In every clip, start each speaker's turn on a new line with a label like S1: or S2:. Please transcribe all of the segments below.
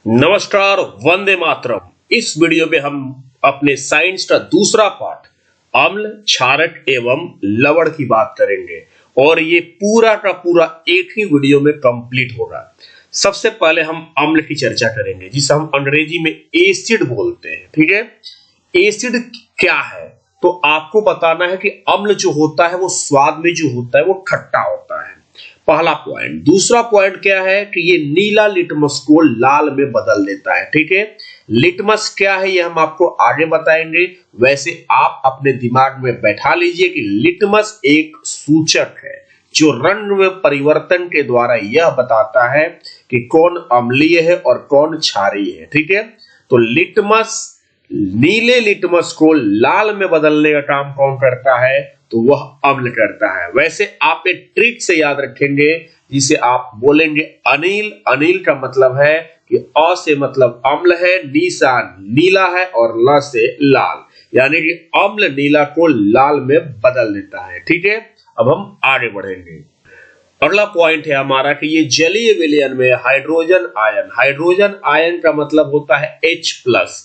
S1: नमस्कार, वंदे मातरम। इस वीडियो में हम अपने साइंस का दूसरा पार्ट अम्ल, क्षारक एवं लवण की बात करेंगे और ये पूरा का पूरा एक ही वीडियो में कंप्लीट होगा। सबसे पहले हम अम्ल की चर्चा करेंगे जिसे हम अंग्रेजी में एसिड बोलते हैं। ठीक है, एसिड क्या है तो आपको बताना है कि अम्ल जो होता है वो स्वाद में जो होता है वो खट्टा होता है, पहला पॉइंट। दूसरा पॉइंट क्या है कि ये नीला लिटमस को लाल में बदल देता है। ठीक है, लिटमस क्या है ये हम आपको आगे बताएंगे। वैसे आप अपने दिमाग में बैठा लीजिए कि लिटमस एक सूचक है जो रंग में परिवर्तन के द्वारा यह बताता है कि कौन अम्लीय है और कौन क्षारीय है। ठीक है, तो लिटमस, नीले लिटमस को लाल में बदलने का काम कौन करता है तो वह अम्ल करता है। वैसे आप एक ट्रिक से याद रखेंगे जिसे आप बोलेंगे अनिल। अनिल का मतलब है कि अ से मतलब अम्ल है, नी से नीला है और ल से लाल, यानी कि अम्ल नीला को लाल में बदल देता है। ठीक है, अब हम आगे बढ़ेंगे। अगला पॉइंट है हमारा कि ये जलीय विलयन में हाइड्रोजन आयन, हाइड्रोजन आयन का मतलब होता है H+।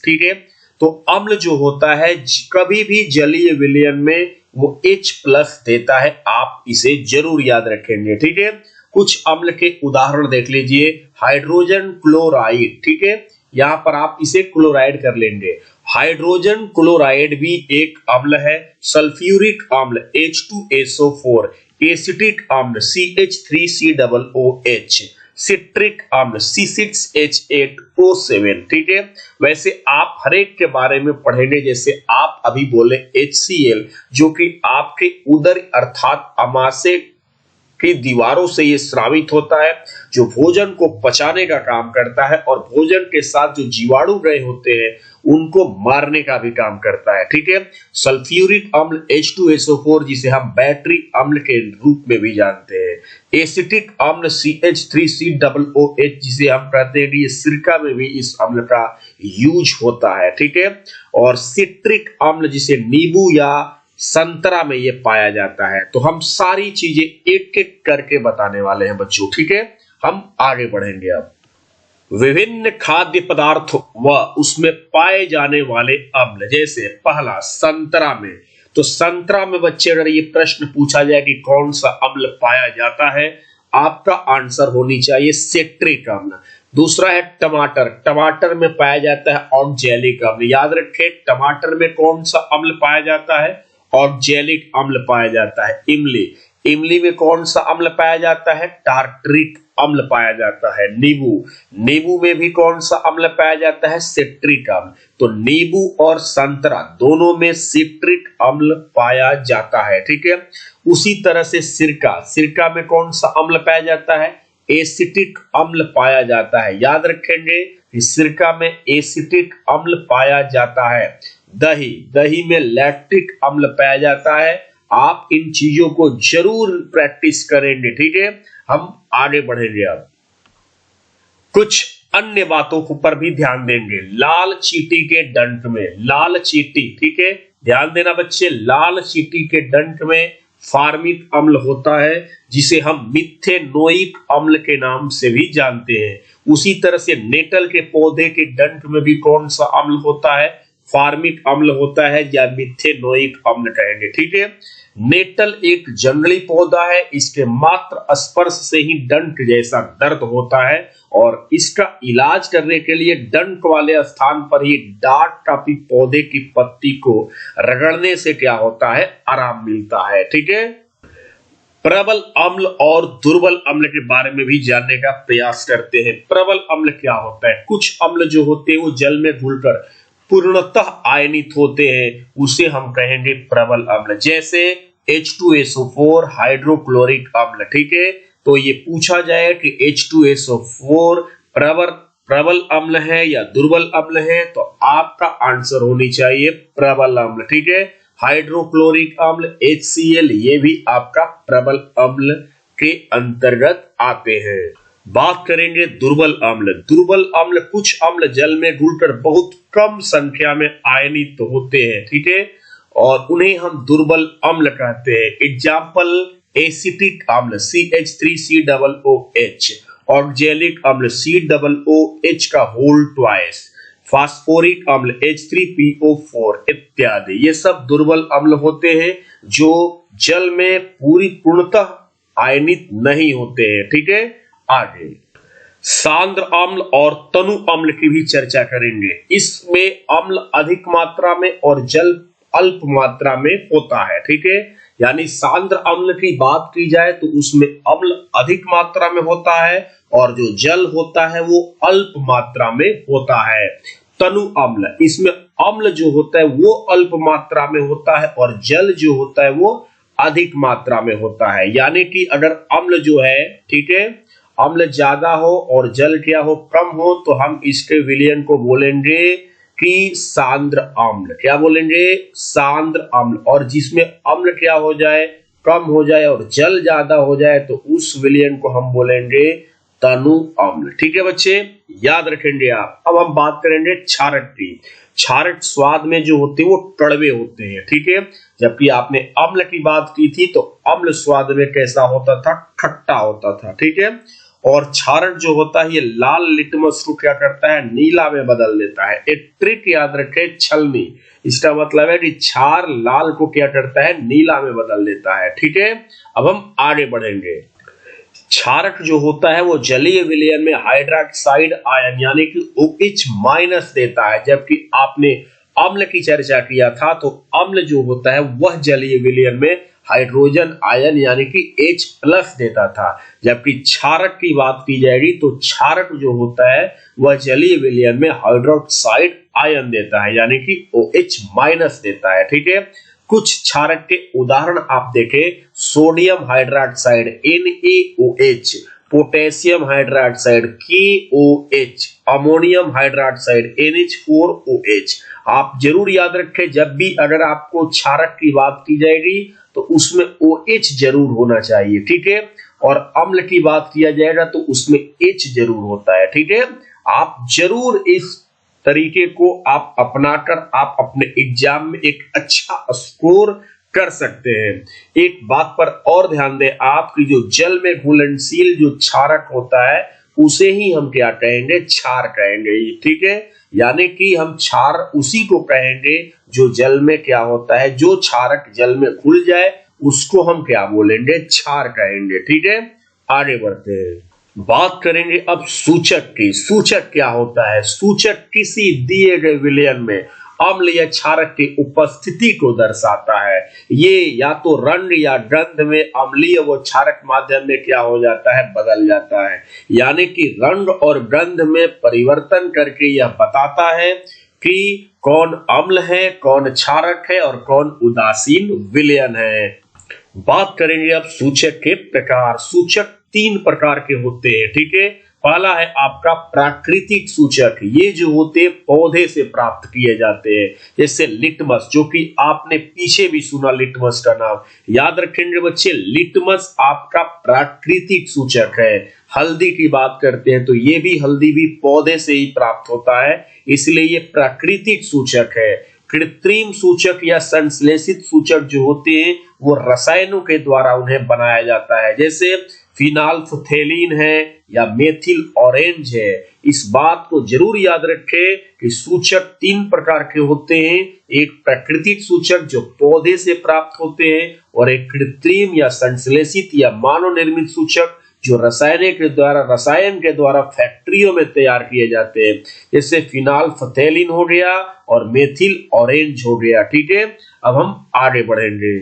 S1: ठीक है, तो अम्ल जो होता है कभी भी जलीय विलयन में वो H+ देता है, आप इसे जरूर याद रखेंगे। ठीक है, कुछ अम्ल के उदाहरण देख लीजिए। हाइड्रोजन क्लोराइड, ठीक है, यहां पर आप इसे क्लोराइड कर लेंगे। हाइड्रोजन क्लोराइड भी एक अम्ल है। सल्फ्यूरिक अम्ल H2SO4, एसिटिक अम्ल CH3COOH, सिट्रिक अम्ल C6H8O7। ठीक है, वैसे आप हर एक के बारे में पढ़ेंगे। जैसे आप अभी बोले HCl जो कि आपके उदर अर्थात अमाशय की दीवारों से ये स्रावित होता है, जो भोजन को पचाने का काम करता है और भोजन के साथ जो जीवाणु रहे होते हैं उनको मारने का भी काम करता है। ठीक है, सल्फ्यूरिक अम्ल H2SO4 जिसे हम बैटरी अम्ल के रूप में भी जानते हैं। एसिटिक अम्ल CH3COOH जिसे हम कहते हैं कि ये सिरका में भी इस अम्ल का यूज होता है। ठीक है, और सिट्रिक अम्ल जिसे नींबू या संतरा में ये पाया जाता है। तो हम सारी चीजें एक एक करके बताने वाले हैं बच्चों। ठीक है, हम आगे बढ़ेंगे। अब विभिन्न खाद्य पदार्थ व उसमें पाए जाने वाले अम्ल, जैसे पहला संतरा में, तो संतरा में बच्चे अगर ये प्रश्न पूछा जाए कि कौन सा अम्ल पाया जाता है, आपका आंसर होनी चाहिए सिट्रिक अम्ल। दूसरा है टमाटर, टमाटर में पाया जाता है ऑक्जेलिक अम्ल। याद रखें, टमाटर में कौन सा अम्ल पाया जाता है, ऑक्जेलिक अम्ल पाया जाता है। इमली, इमली में कौन सा अम्ल पाया जाता है, टार्टरिक अम्ल पाया जाता है। नींबू, नींबू में भी कौन सा अम्ल पाया जाता है, सिट्रिक अम्ल। तो नींबू और संतरा दोनों में सिट्रिक अम्ल पाया जाता है। ठीक है, उसी तरह से सिरका, सिरका में कौन सा अम्ल पाया जाता है, एसिटिक अम्ल पाया जाता है। याद रखेंगे कि सिरका में एसिटिक अम्ल पाया जाता है। दही, दही में लैक्टिक अम्ल पाया जाता है। आप इन चीजों को जरूर प्रैक्टिस करेंगे। ठीक है, हम आगे बढ़ेंगे। अब कुछ अन्य बातों पर भी ध्यान देंगे। लाल चींटी के डंक में, लाल चींटी, ठीक है, ध्यान देना बच्चे, लाल चींटी के डंक में फार्मिक अम्ल होता है जिसे हम मिथेनोइक अम्ल के नाम से भी जानते हैं। उसी तरह से नेटल के पौधे के डंक में भी कौन सा अम्ल होता है, फार्मिक अम्ल होता है या मिथेनोइक अम्ल कहेंगे। ठीक है, नेटल एक जंगली पौधा है, इसके मात्र स्पर्श से ही डंक जैसा दर्द होता है और इसका इलाज करने के लिए डंक वाले स्थान पर ही डार्क काफी पौधे की पत्ती को रगड़ने से क्या होता है, आराम मिलता है। ठीक है, प्रबल अम्ल और दुर्बल अम्ल के बारे में भी जानने का प्रयास करते हैं। प्रबल अम्ल क्या होता है, कुछ अम्ल जो होते हैं वो जल में घुलकर पूर्णतः आयनित होते हैं, उसे हम कहेंगे प्रबल अम्ल। जैसे H2SO4 हाइड्रोक्लोरिक अम्ल। ठीक है, तो ये पूछा जाए कि H2SO4 प्रबल अम्ल है या दुर्बल अम्ल है, तो आपका आंसर होनी चाहिए प्रबल अम्ल। ठीक है, हाइड्रोक्लोरिक अम्ल HCl ये भी आपका प्रबल अम्ल के अंतर्गत आते हैं। बात करेंगे दुर्बल अम्ल। दुर्बल अम्ल, कुछ अम्ल जल में घुलकर बहुत कम संख्या में आयनित होते हैं। ठीक है, और उन्हें हम दुर्बल अम्ल कहते हैं। एग्जाम्पल एसिटिक अम्ल CH3COOH ऑक्जेलिक अम्ल COOH का होल ट्वाइस, फास्फोरिक अम्ल H3PO4 इत्यादि, ये सब दुर्बल अम्ल होते हैं जो जल में पूर्णतः आयनित नहीं होते हैं। ठीक है, आगे सांद्र अम्ल और तनु अम्ल की भी चर्चा करेंगे। इसमें अम्ल अधिक मात्रा में और जल अल्प मात्रा में होता है। ठीक है, यानी सांद्र अम्ल की बात की जाए तो उसमें अम्ल अधिक मात्रा में होता है और जो जल होता है वो अल्प मात्रा में होता है। तनु अम्ल, इसमें अम्ल जो होता है वो अल्प मात्रा में होता है और जल जो होता है वो अधिक मात्रा में होता है। यानी कि अगर अम्ल जो है, ठीक है, अम्ल ज्यादा हो और जल क्या हो, कम हो, तो हम इसके विलयन को बोलेंगे कि सांद्र अम्ल। क्या बोलेंगे? सांद्र अम्ल। और जिसमें अम्ल क्या हो जाए, कम हो जाए और जल ज्यादा हो जाए तो उस विलयन को हम बोलेंगे तनु अम्ल। ठीक है बच्चे, याद रखेंगे आप। अब हम बात करेंगे क्षारक की। क्षारक स्वाद में जो होते हैं वो कड़वे होते हैं। ठीक है, जबकि आपने अम्ल की बात की थी तो अम्ल स्वाद में कैसा होता था, खट्टा होता था। ठीक है, और क्षारक जो होता है ये लाल लिटमस को क्या करता है, नीला में बदल देता है। एक ट्रिक याद रखे, छलनी, इसका मतलब है कि क्षार लाल को क्या करता है, नीला में बदल देता है। ठीक है, अब हम आगे बढ़ेंगे। क्षारक जो होता है वो जलीय विलयन में हाइड्रोक्साइड आयन यानी कि OH- देता है, जबकि आपने अम्ल की चर्चा किया था तो अम्ल जो होता है वह जलीय विलयन में हाइड्रोजन आयन यानी कि H+ देता था। जबकि क्षारक की बात की जाएगी तो क्षारक जो होता है वह जलीय विलयन में हाइड्रोक्साइड आयन देता है यानी कि OH- देता है। ठीक है, कुछ क्षारक के उदाहरण आप देखें, sodium hydroxide NaOH, potassium hydroxide KOH, ammonium hydroxide NH4OH। आप जरूर याद रखें, जब भी अगर आपको क्षारक की बात की जाएगी तो उसमें OH जरूर होना चाहिए। ठीक है, और अम्ल की बात किया जाएगा तो उसमें H जरूर होता है। ठीक है, आप जरूर इस तरीके को आप अपनाकर आप अपने एग्जाम में एक अच्छा स्कोर कर सकते हैं। एक बात पर और ध्यान दें आप कि जो जल में घुलनशील जो क्षारक होता है उसे ही हम क्या कहेंगे, क्षार कहेंगे। ठीक है, यानी कि हम क्षार उसी को कहेंगे जो जल में क्या होता है, जो क्षारक जल में घुल जाए उसको हम क्या बोलेंगे, क्षार कहेंगे। ठीक है, आगे बढ़ते हैं। बात करेंगे अब सूचक की। सूचक क्या होता है? सूचक किसी दिए गए विलयन में अम्ल या क्षारक की उपस्थिति को दर्शाता है। ये या तो रंग या गंध में अम्लीय व क्षारक माध्यम में क्या हो जाता है, बदल जाता है। यानी कि रंग और गंध में परिवर्तन करके यह बताता है कि कौन अम्ल है, कौन क्षारक है और कौन उदासीन विलयन है। बात करेंगे अब सूचक के प्रकार। सूचक 3 प्रकार के होते हैं। ठीक है, पहला है आपका प्राकृतिक सूचक। ये जो होते हैं पौधे से प्राप्त किए जाते हैं, जैसे लिटमस, जो कि आपने पीछे भी सुना लिटमस का नाम। याद रखेंगे बच्चे, लिटमस आपका प्राकृतिक सूचक है। हल्दी की बात करते हैं तो ये भी हल्दी भी पौधे से ही प्राप्त होता है, इसलिए ये प्राकृतिक सूचक है। कृत्रिम सूचक या संश्लेषित सूचक जो होते हैं वो रसायनों के द्वारा उन्हें बनाया जाता है, जैसे फिनाल्फथेलीन है या मेथिल ऑरेंज है। इस बात को जरूर याद रखें कि सूचक 3 प्रकार के होते हैं। एक प्राकृतिक सूचक जो पौधे से प्राप्त होते हैं और एक कृत्रिम या संश्लेषित या मानव निर्मित सूचक जो रसायन के द्वारा फैक्ट्रियों में तैयार किए जाते हैं, जैसे फिनाल्फथेलीन हो गया और मेथिल ऑरेंज हो गया। ठीक है, अब हम आगे बढ़ेंगे।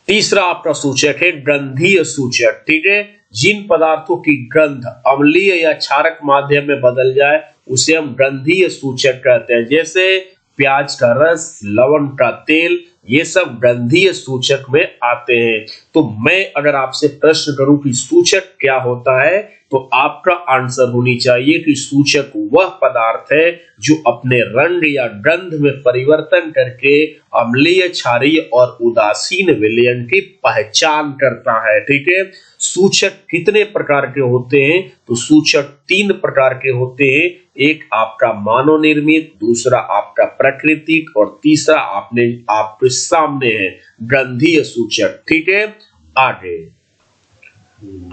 S1: तीसरा आपका सूचक है गंधीय सूचक। ठीक है, जिन पदार्थों की गंध अम्लीय या क्षारक माध्यम में बदल जाए उसे हम गंधीय सूचक कहते हैं, जैसे प्याज का रस, लवण का तेल, ये सब गंधीय सूचक में आते हैं। तो मैं अगर आपसे प्रश्न करूं कि सूचक क्या होता है तो आपका आंसर होनी चाहिए कि सूचक वह पदार्थ है जो अपने रंग या गंध में परिवर्तन करके अम्लीय, क्षारीय और उदासीन विलयन की पहचान करता है। ठीक है, सूचक कितने प्रकार के होते हैं? तो सूचक 3 प्रकार के होते हैं। एक आपका मानव निर्मित, दूसरा आपका प्राकृतिक और तीसरा आपके सामने है गंधीय सूचक। ठीक है, आगे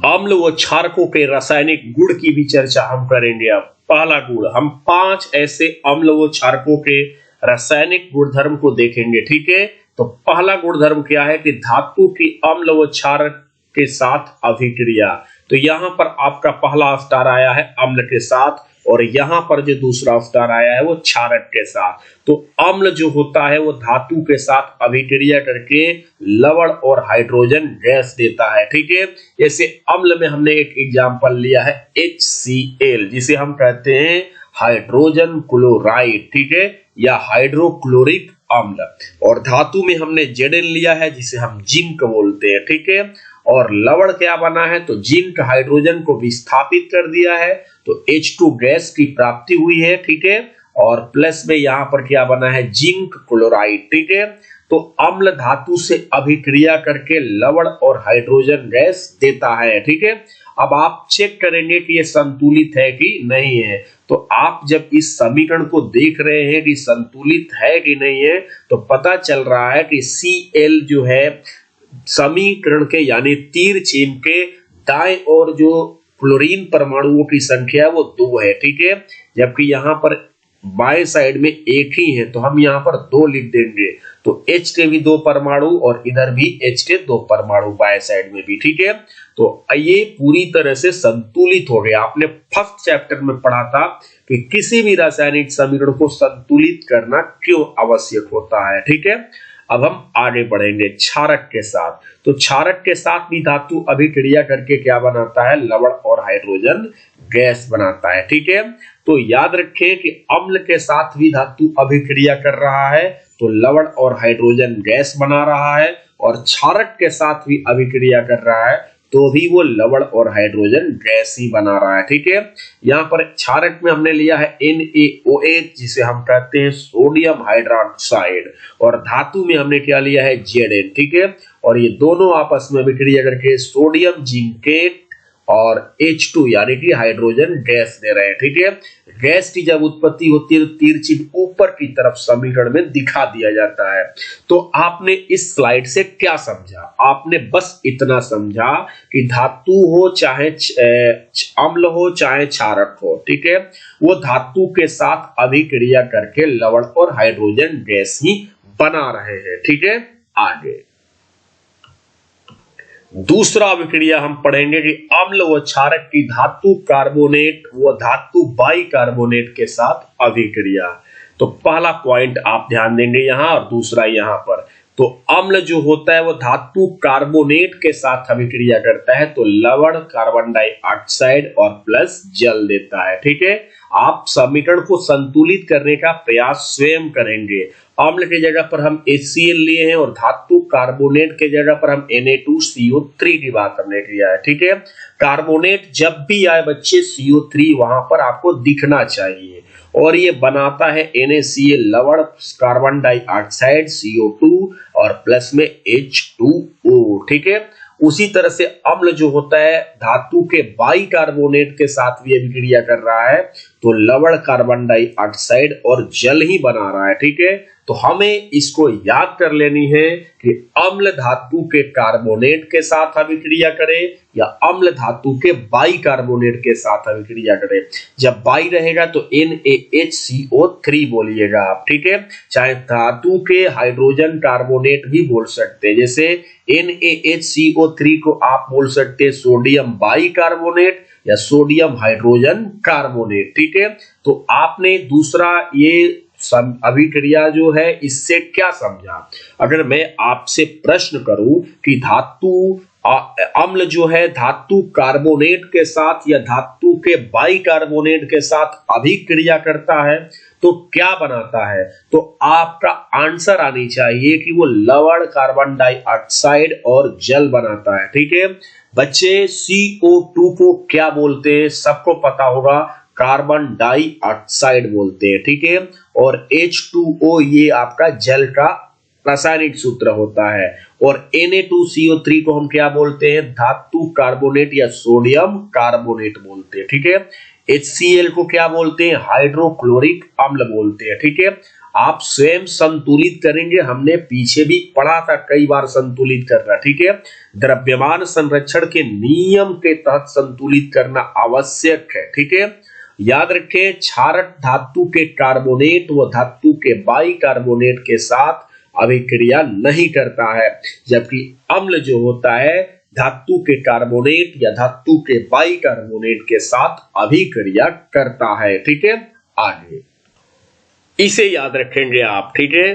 S1: अम्ल व क्षारकों के रासायनिक गुण की भी चर्चा हम करेंगे। अब पहला गुण, हम 5 ऐसे अम्ल व क्षारकों के रासायनिक गुणधर्म को देखेंगे। ठीक है, तो पहला गुणधर्म क्या है कि धातु की अम्ल व क्षारक के साथ अभिक्रिया। तो यहां पर आपका पहला स्टार आया है अम्ल के साथ, और यहां पर जो दूसरा स्टार आया है वो क्षारक के साथ। तो अम्ल जो होता है वो धातु के साथ अभिक्रिया करके लवण और हाइड्रोजन गैस देता है। ठीक है, जैसे अम्ल में हमने एक एग्जांपल लिया है HCl, जिसे हम कहते हैं हाइड्रोजन क्लोराइड। ठीक है, या हाइड्रोक्लोरिक अम्ल। और धातु में हमने Zn लिया है जिसे हम जिंक बोलते हैं। ठीक है, और लवण क्या बना है, तो जिंक हाइड्रोजन को विस्थापित कर दिया है तो H2 गैस की प्राप्ति हुई है। ठीक है, और प्लस में यहां पर क्या बना है, जिंक क्लोराइड। ठीक है, तो अम्ल धातु से अभिक्रिया करके लवण और हाइड्रोजन गैस देता है। ठीक है, अब आप चेक करेंगे कि ये संतुलित है कि नहीं है। तो आप जब इस समीकरण को देख रहे हैं कि संतुलित है कि नहीं है, तो पता चल रहा है कि Cl जो है समीकरण के यानी तीर चिन्ह के दाएं और जो क्लोरीन परमाणुओं की संख्या है वो 2 है। ठीक है, जबकि यहां पर बाएं साइड में एक ही है, तो हम यहाँ पर 2 लिख देंगे। तो H के भी 2 परमाणु और इधर भी H के 2 परमाणु बाएं साइड में भी। ठीक है, तो ये पूरी तरह से संतुलित हो गया। आपने फर्स्ट चैप्टर में पढ़ा था कि किसी भी रासायनिक समीकरण को संतुलित करना क्यों आवश्यक होता है। ठीक है, अब हम आगे बढ़ेंगे क्षारक के साथ। तो क्षारक के साथ भी धातु अभिक्रिया करके क्या बनाता है, लवण और हाइड्रोजन गैस बनाता है। ठीक है, तो याद रखें कि अम्ल के साथ भी धातु अभिक्रिया कर रहा है तो लवण और हाइड्रोजन गैस बना रहा है, और क्षारक के साथ भी अभिक्रिया कर रहा है तो भी वो लवण और हाइड्रोजन गैस ही बना रहा है। ठीक है, यहाँ पर क्षारक में हमने लिया है NaOH जिसे हम कहते हैं सोडियम हाइड्रोक्साइड, और धातु में हमने क्या लिया है Zn। ठीक है, और ये दोनों आपस में अभिक्रिया करके सोडियम जिंकेट और H2 यानी कि हाइड्रोजन गैस दे रहे हैं। ठीक है, गैस की जब उत्पत्ति होती है तो तीर चिन्ह ऊपर की तरफ समीकरण में दिखा दिया जाता है। तो आपने इस स्लाइड से क्या समझा, आपने बस इतना समझा कि धातु हो चाहे अम्ल हो चाहे क्षारक हो, ठीक है, वो धातु के साथ अभिक्रिया करके लवण और हाइड्रोजन गैस ही बना रहे हैं। ठीक है, आगे दूसरा अभिक्रिया हम पढ़ेंगे कि अम्ल व क्षारक की धातु कार्बोनेट व धातु बाई कार्बोनेट के साथ अभिक्रिया। तो पहला पॉइंट आप ध्यान देंगे यहां, और दूसरा यहां पर। तो अम्ल जो होता है वो धातु कार्बोनेट के साथ अभिक्रिया करता है तो लवण कार्बन डाइऑक्साइड और प्लस जल देता है। ठीक है, आप समीकरण को संतुलित करने का प्रयास स्वयं करेंगे। अम्ल की जगह पर हम HCl लिए हैं और धातु कार्बोनेट के जगह पर हम Na2CO3 की बात हमने किया है। ठीक है, कार्बोनेट जब भी आए बच्चे CO3 वहां पर आपको दिखना चाहिए, और ये बनाता है NaCl लवण कार्बन डाइऑक्साइड CO2 और प्लस में H2O। ठीक है, उसी तरह से अम्ल जो होता है धातु के बाई कार्बोनेट के साथ भी अभिक्रिया कर रहा है तो लवण कार्बन डाइऑक्साइड और जल ही बना रहा है। ठीक है, तो हमें इसको याद कर लेनी है कि अम्ल धातु के कार्बोनेट के साथ अभिक्रिया करे या अम्ल धातु के बाई कार्बोनेट के साथ अभिक्रिया करे। जब बाई रहेगा तो NaHCO3 बोलिएगा आप। ठीक है, चाहे धातु के हाइड्रोजन कार्बोनेट भी बोल सकते हैं, जैसे NaHCO3 को आप बोल सकते हैं सोडियम बाई कार्बोनेट या सोडियम हाइड्रोजन कार्बोनेट। ठीक है, तो आपने दूसरा ये अभिक्रिया जो है इससे क्या समझा। अगर मैं आपसे प्रश्न करूं कि धातु अम्ल जो है धातु कार्बोनेट के साथ या धातु के बाई कार्बोनेट के साथ अभिक्रिया करता है तो क्या बनाता है, तो आपका आंसर आनी चाहिए कि वो लवण कार्बन डाइऑक्साइड और जल बनाता है। ठीक है बच्चे, CO2 को क्या बोलते हैं, सबको पता होगा, कार्बन डाइऑक्साइड बोलते हैं। ठीक है, और H2O ये आपका जल का रासायनिक सूत्र होता है, और Na2CO3 को हम क्या बोलते हैं, धातु कार्बोनेट या सोडियम कार्बोनेट बोलते हैं। ठीक है, HCl को क्या बोलते हैं, हाइड्रोक्लोरिक अम्ल बोलते हैं। ठीक है, आप स्वयं संतुलित करेंगे। हमने पीछे भी पढ़ा था कई बार संतुलित करना, ठीक है। द्रव्यमान संरक्षण के नियम के तहत संतुलित करना आवश्यक है, ठीक है। याद रखें, क्षारक धातु के कार्बोनेट व धातु के बाइकार्बोनेट के साथ अभिक्रिया नहीं करता है, जबकि अम्ल जो होता है धातु के कार्बोनेट या धातु के बाइकार्बोनेट के साथ अभिक्रिया करता है, ठीक है। आगे इसे याद रखेंगे आप, ठीक है।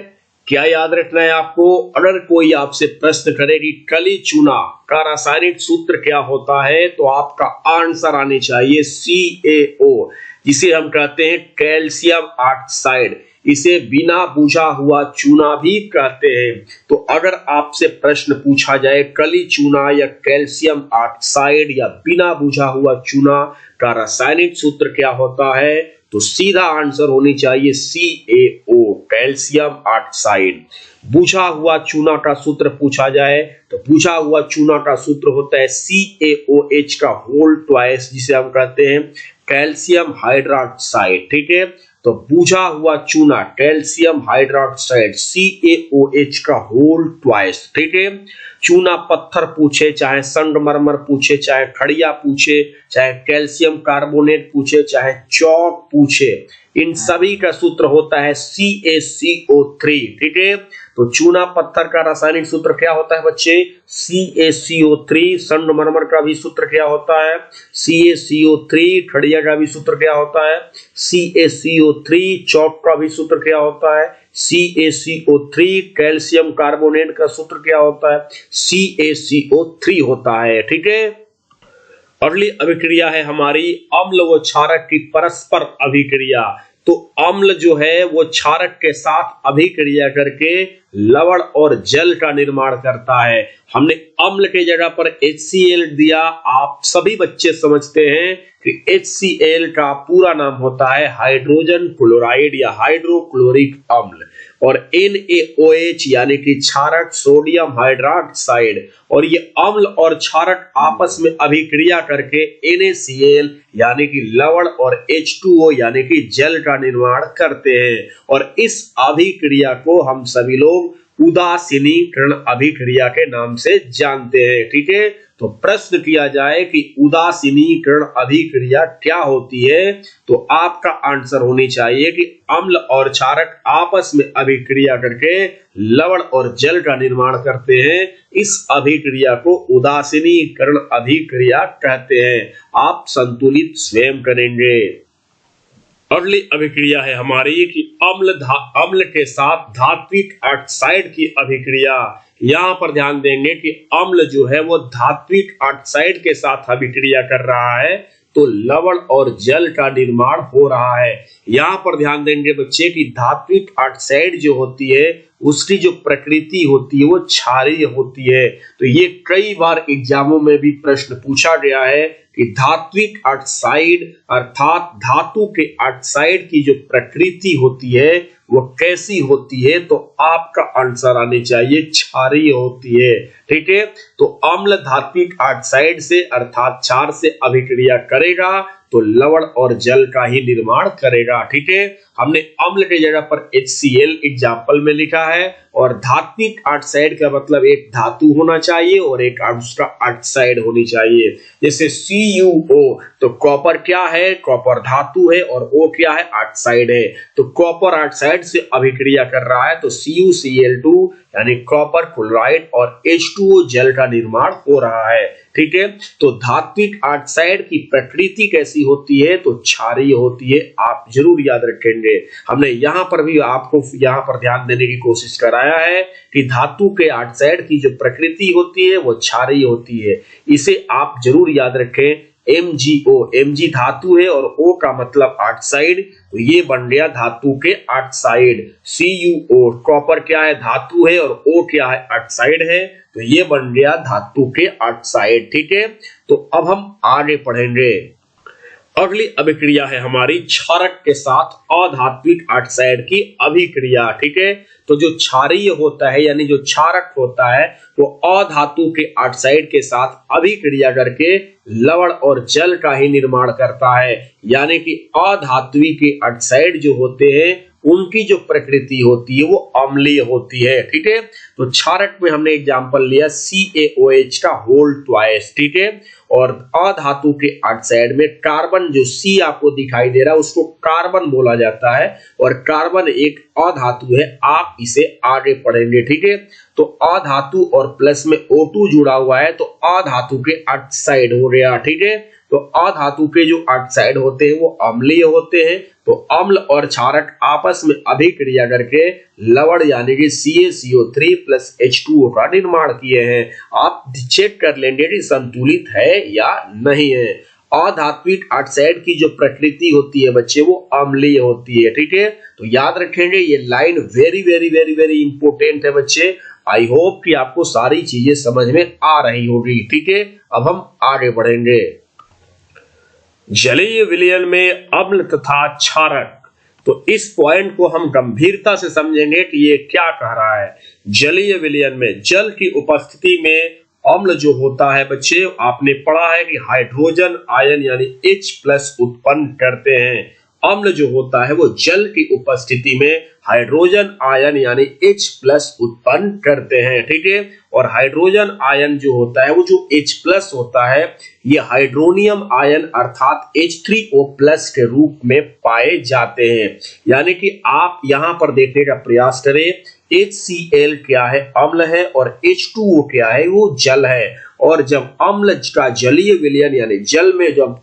S1: क्या याद रखना है आपको? अगर कोई आपसे प्रश्न करे कि कली चूना का रासायनिक सूत्र क्या होता है, तो आपका आंसर आने चाहिए CaO, जिसे हम कहते हैं कैल्शियम ऑक्साइड। इसे बिना बुझा हुआ चूना भी कहते हैं। तो अगर आपसे प्रश्न पूछा जाए कली चूना या कैल्शियम ऑक्साइड या बिना बुझा हुआ चूना का रासायनिक सूत्र क्या होता है, तो सीधा आंसर होनी चाहिए CaO, कैल्शियम ऑक्साइड। बुझा हुआ चूना का सूत्र पूछा जाए तो बुझा हुआ चूना का सूत्र होता है CaOH का होल ट्वाइस, जिसे हम कहते हैं कैल्शियम हाइड्रोक्साइड, ठीक है। तो बुझा हुआ चूना कैल्शियम हाइड्रोक्साइड CaOH का होल ट्वाइस, ठीक है। चूना पत्थर पूछे, चाहे संगमरमर पूछे, चाहे खड़िया पूछे, चाहे कैल्शियम कार्बोनेट पूछे, चाहे चौक पूछे, इन सभी का सूत्र होता है CaCO3, ठीक है। तो चूना पत्थर का रासायनिक सूत्र क्या होता है बच्चे? CaCO3। संगमरमर का भी सूत्र क्या होता है? CaCO3। खड़िया का भी सूत्र क्या होता है? CaCO3। चौक का भी सूत्र क्या होता है? CaCO3। कैल्शियम कार्बोनेट का सूत्र क्या होता है? CaCO3 होता है, ठीक है। अगली अभिक्रिया है हमारी अम्ल व क्षारक की परस्पर अभिक्रिया। तो अम्ल जो है वो क्षारक के साथ अभिक्रिया करके लवण और जल का निर्माण करता है। हमने अम्ल के जगह पर HCl दिया। आप सभी बच्चे समझते हैं कि HCl का पूरा नाम होता है हाइड्रोजन क्लोराइड या हाइड्रोक्लोरिक अम्ल, और NaOH यानी कि क्षारक सोडियम हाइड्रोक्साइड। और ये अम्ल और क्षारक आपस में अभिक्रिया करके NaCl यानी कि लवण और H2O यानी कि जल का निर्माण करते हैं। और इस अभिक्रिया को हम सभी लोग उदासीनीकरण अभिक्रिया के नाम से जानते हैं, ठीक है। तो प्रश्न किया जाए कि उदासीनीकरण अभिक्रिया क्या होती है, तो आपका आंसर होनी चाहिए कि अम्ल और क्षारक आपस में अभिक्रिया करके लवण और जल का निर्माण करते हैं। इस अभिक्रिया को उदासीनीकरण अभिक्रिया कहते हैं। आप संतुलित स्वयं करेंगे। अगली अभिक्रिया है हमारी कि अम्ल के साथ धात्विक ऑक्साइड की अभिक्रिया। यहां पर ध्यान देंगे कि अम्ल जो है वो धात्विक ऑक्साइड के साथ अभिक्रिया कर रहा है, तो लवण और जल का निर्माण हो रहा है। यहां पर ध्यान देंगे बच्चे कि धात्विक ऑक्साइड जो होती है उसकी जो प्रकृति होती है वो क्षारीय होती है। तो ये कई बार एग्जामों में भी प्रश्न पूछा गया है कि धात्विक ऑक्साइड अर्थात धातु के ऑक्साइड की जो प्रकृति होती है वो कैसी होती है, तो आपका आंसर आने चाहिए क्षारीय होती है, ठीक है। तो अम्ल धात्विक ऑक्साइड से अर्थात क्षार से अभिक्रिया करेगा तो लवण और जल का ही निर्माण करेगा, ठीक है। हमने अम्ल के जगह पर HCl एग्जाम्पल में लिखा है, और धात्विक ऑक्साइड का मतलब एक धातु होना चाहिए और एक उसका ऑक्साइड होनी चाहिए। जैसे CuO, तो कॉपर क्या है? कॉपर धातु है, और O क्या है? ऑक्साइड है। तो कॉपर ऑक्साइड से अभिक्रिया कर रहा है तो CuCl2 यानी कॉपर क्लोराइड और H2O जल का निर्माण हो रहा है, ठीक है। तो धात्विक ऑक्साइड की प्रकृति कैसी होती है? तो क्षारीय होती है। आप जरूर याद रखेंगे। हमने यहाँ पर भी आपको यहाँ पर ध्यान देने की कोशिश कराया है कि धातु के ऑक्साइड की जो प्रकृति होती है वो क्षारीय होती है। इसे आप जरूर याद रखें। MgO, Mg धातु है और O का मतलब ऑक्साइड, तो ये बन गया धातु के ऑक्साइड। CuO कॉपर क्या है? धातु है, और O क्या है? ऑक्साइड है, तो ये बन गया धातु के ऑक्साइड, ठीक है। तो अब हम आगे पढ़ेंगे। अगली अभिक्रिया है हमारी क्षारक के साथ अधात्विक ऑक्साइड की अभिक्रिया, ठीक है। तो जो क्षारीय होता है यानी जो क्षारक होता है वो अधातु के ऑक्साइड के साथ अभिक्रिया करके लवण और जल का ही निर्माण करता है। यानी कि अधात्विक के ऑक्साइड जो होते हैं उनकी जो प्रकृति होती है वो अम्लीय होती है। ठीक है, तो क्षारक में हमने एग्जांपल लिया CaOH का होल ट्वाइस। ठीक है, और अधातु के ऑक्साइड में कार्बन, जो C आपको दिखाई दे रहा है उसको कार्बन बोला जाता है, और कार्बन एक अधातु है, आप इसे आगे पढ़ेंगे। ठीक है, तो अधातु और प्लस में O2 जुड़ा हुआ है तो अधातु के ऑक्साइड हो गया। ठीक है, तो अधातु के जो ऑक्साइड होते हैं वो अम्लीय होते हैं, तो अम्ल और क्षारक आपस में अभिक्रिया करके लवण यानी कि CaCO3 प्लस H2O का निर्माण किए हैं। आप चेक कर लेंगे कि संतुलित है या नहीं है। अधात्विक ऑक्साइड की जो प्रकृति होती है बच्चे वो अम्लीय होती है। ठीक है, तो याद रखेंगे ये line very very very very important है बच्चे। आई होप कि आपको सारी चीजें समझ में आ रही होगी। ठीक है, अब हम आगे बढ़ेंगे। जलीय विलयन में अम्ल तथा क्षारक, तो इस पॉइंट को हम गंभीरता से समझेंगे कि ये क्या कह रहा है। जलीय विलयन में जल की उपस्थिति में अम्ल जो होता है बच्चे, आपने पढ़ा है कि हाइड्रोजन आयन यानी H+ उत्पन्न करते हैं। अम्ल जो होता है वो जल की उपस्थिति में हाइड्रोजन आयन यानी H+ उत्पन्न करते हैं। ठीक है, और हाइड्रोजन आयन जो होता है वो जो H+ होता है ये हाइड्रोनियम आयन अर्थात H3O+ के रूप में पाए जाते हैं। यानी कि आप यहां पर देखने का प्रयास करें, HCl क्या है, अम्ल है, और H2O क्या है, वो जल है। और जब अम्ल का जलीय विलयन यानी जल में जब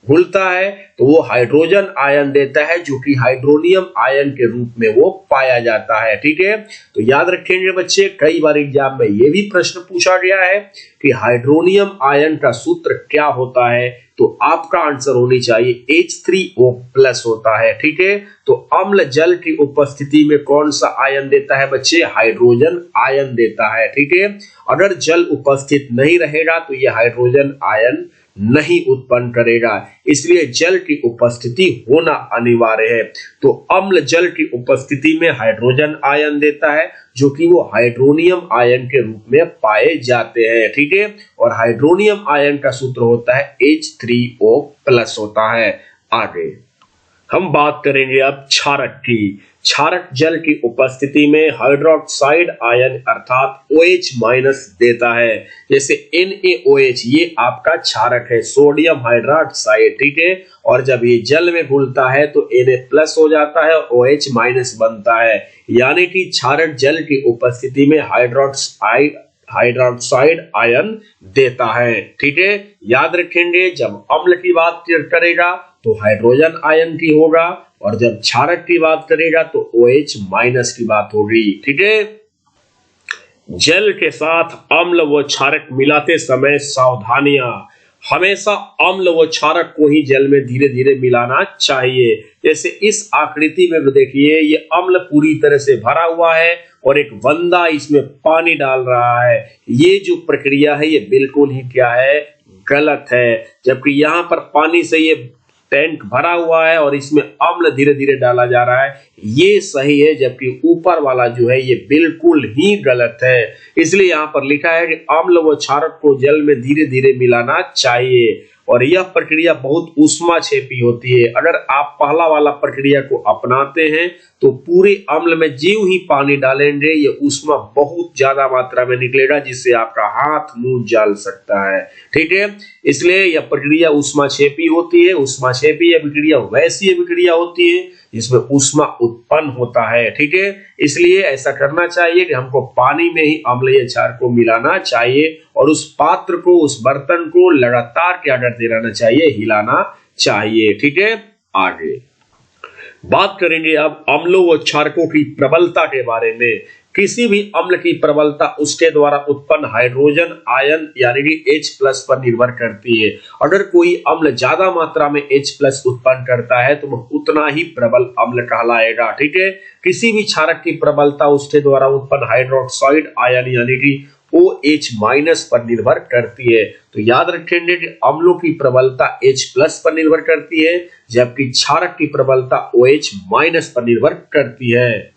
S1: घुलता है तो वो हाइड्रोजन आयन देता है, जो कि हाइड्रोनियम आयन के रूप में वो पाया जाता है। ठीक है, तो याद रखेंगे बच्चे, कई बार एग्जाम में ये भी प्रश्न पूछा गया है कि हाइड्रोनियम आयन का सूत्र क्या होता है, तो आपका आंसर होनी चाहिए H3O+ होता है। ठीक है, तो अम्ल जल की उपस्थिति में कौन सा आयन देता है बच्चे, हाइड्रोजन आयन देता है। ठीक है, अगर जल उपस्थित नहीं रहेगा तो ये हाइड्रोजन आयन नहीं उत्पन्न करेगा, इसलिए जल की उपस्थिति होना अनिवार्य है। तो अम्ल जल की उपस्थिति में हाइड्रोजन आयन देता है, जो कि वो हाइड्रोनियम आयन के रूप में पाए जाते हैं। ठीक है, और हाइड्रोनियम आयन का सूत्र होता है H3O+ होता है। आगे हम बात करेंगे अब क्षारक की। क्षारक जल की उपस्थिति में हाइड्रोक्साइड आयन अर्थात OH- देता है। जैसे NaOH ये आपका क्षारक है, सोडियम हाइड्रोक्साइड। ठीक है, और जब ये जल में घुलता है तो Na+ हो जाता है और OH- बनता है। यानी कि क्षारक जल की उपस्थिति में हाइड्रोक्साइड आयन देता है। ठीक है, याद रखेंगे जब अम्ल की बात करेगा तो हाइड्रोजन आयन की होगा, और जब क्षारक की बात करेगा तो OH- की बात होगी। ठीक है, जल के साथ अम्ल व क्षारक मिलाते समय सावधानियां, हमेशा अम्ल व क्षारक को ही जल में धीरे धीरे मिलाना चाहिए। जैसे इस आकृति में देखिए, ये अम्ल पूरी तरह से भरा हुआ है और एक बंदा इसमें पानी डाल रहा है। ये जो प्रक्रिया है ये बिल्कुल ही क्या है, गलत है। जबकि यहाँ पर पानी से ये टैंक भरा हुआ है और इसमें अम्ल धीरे धीरे डाला जा रहा है, ये सही है। जबकि ऊपर वाला जो है ये बिल्कुल ही गलत है। इसलिए यहाँ पर लिखा है कि अम्ल व क्षारक को जल में धीरे धीरे मिलाना चाहिए, और यह प्रक्रिया बहुत ऊष्माक्षेपी होती है। अगर आप पहला वाला प्रक्रिया को अपनाते हैं तो पूरे अम्ल में ज्यों ही पानी डालेंगे ये ऊष्मा बहुत ज्यादा मात्रा में निकलेगा, जिससे आपका हाथ मुंह जल सकता है। ठीक है, इसलिए यह प्रक्रिया ऊष्माक्षेपी होती है। ऊष्माक्षेपी अभिक्रिया वैसी अभिक्रिया होती है जिसमें ऊष्मा उत्पन्न होता है। ठीक है, इसलिए ऐसा करना चाहिए कि हमको पानी में ही अम्लीय क्षार को मिलाना चाहिए, और उस पात्र को, उस बर्तन को लगातार क्या करते रहना चाहिए, हिलाना चाहिए। ठीक है, आगे बात करेंगे अब अम्लों व क्षारकों की प्रबलता के बारे में। किसी भी अम्ल की प्रबलता उसके द्वारा उत्पन्न हाइड्रोजन आयन यानी कि H+ पर निर्भर करती है। अगर कोई अम्ल ज्यादा मात्रा में H+ उत्पन्न करता है तो वह उतना ही प्रबल अम्ल कहलाएगा। ठीक है, किसी भी क्षारक की प्रबलता उसके द्वारा उत्पन्न हाइड्रोक्साइड आयन यानी कि OH- पर निर्भर करती है। तो याद रखेंगे कि अम्लों की प्रबलता H+ पर निर्भर करती है, जबकि क्षारक की प्रबलता OH- पर निर्भर करती है।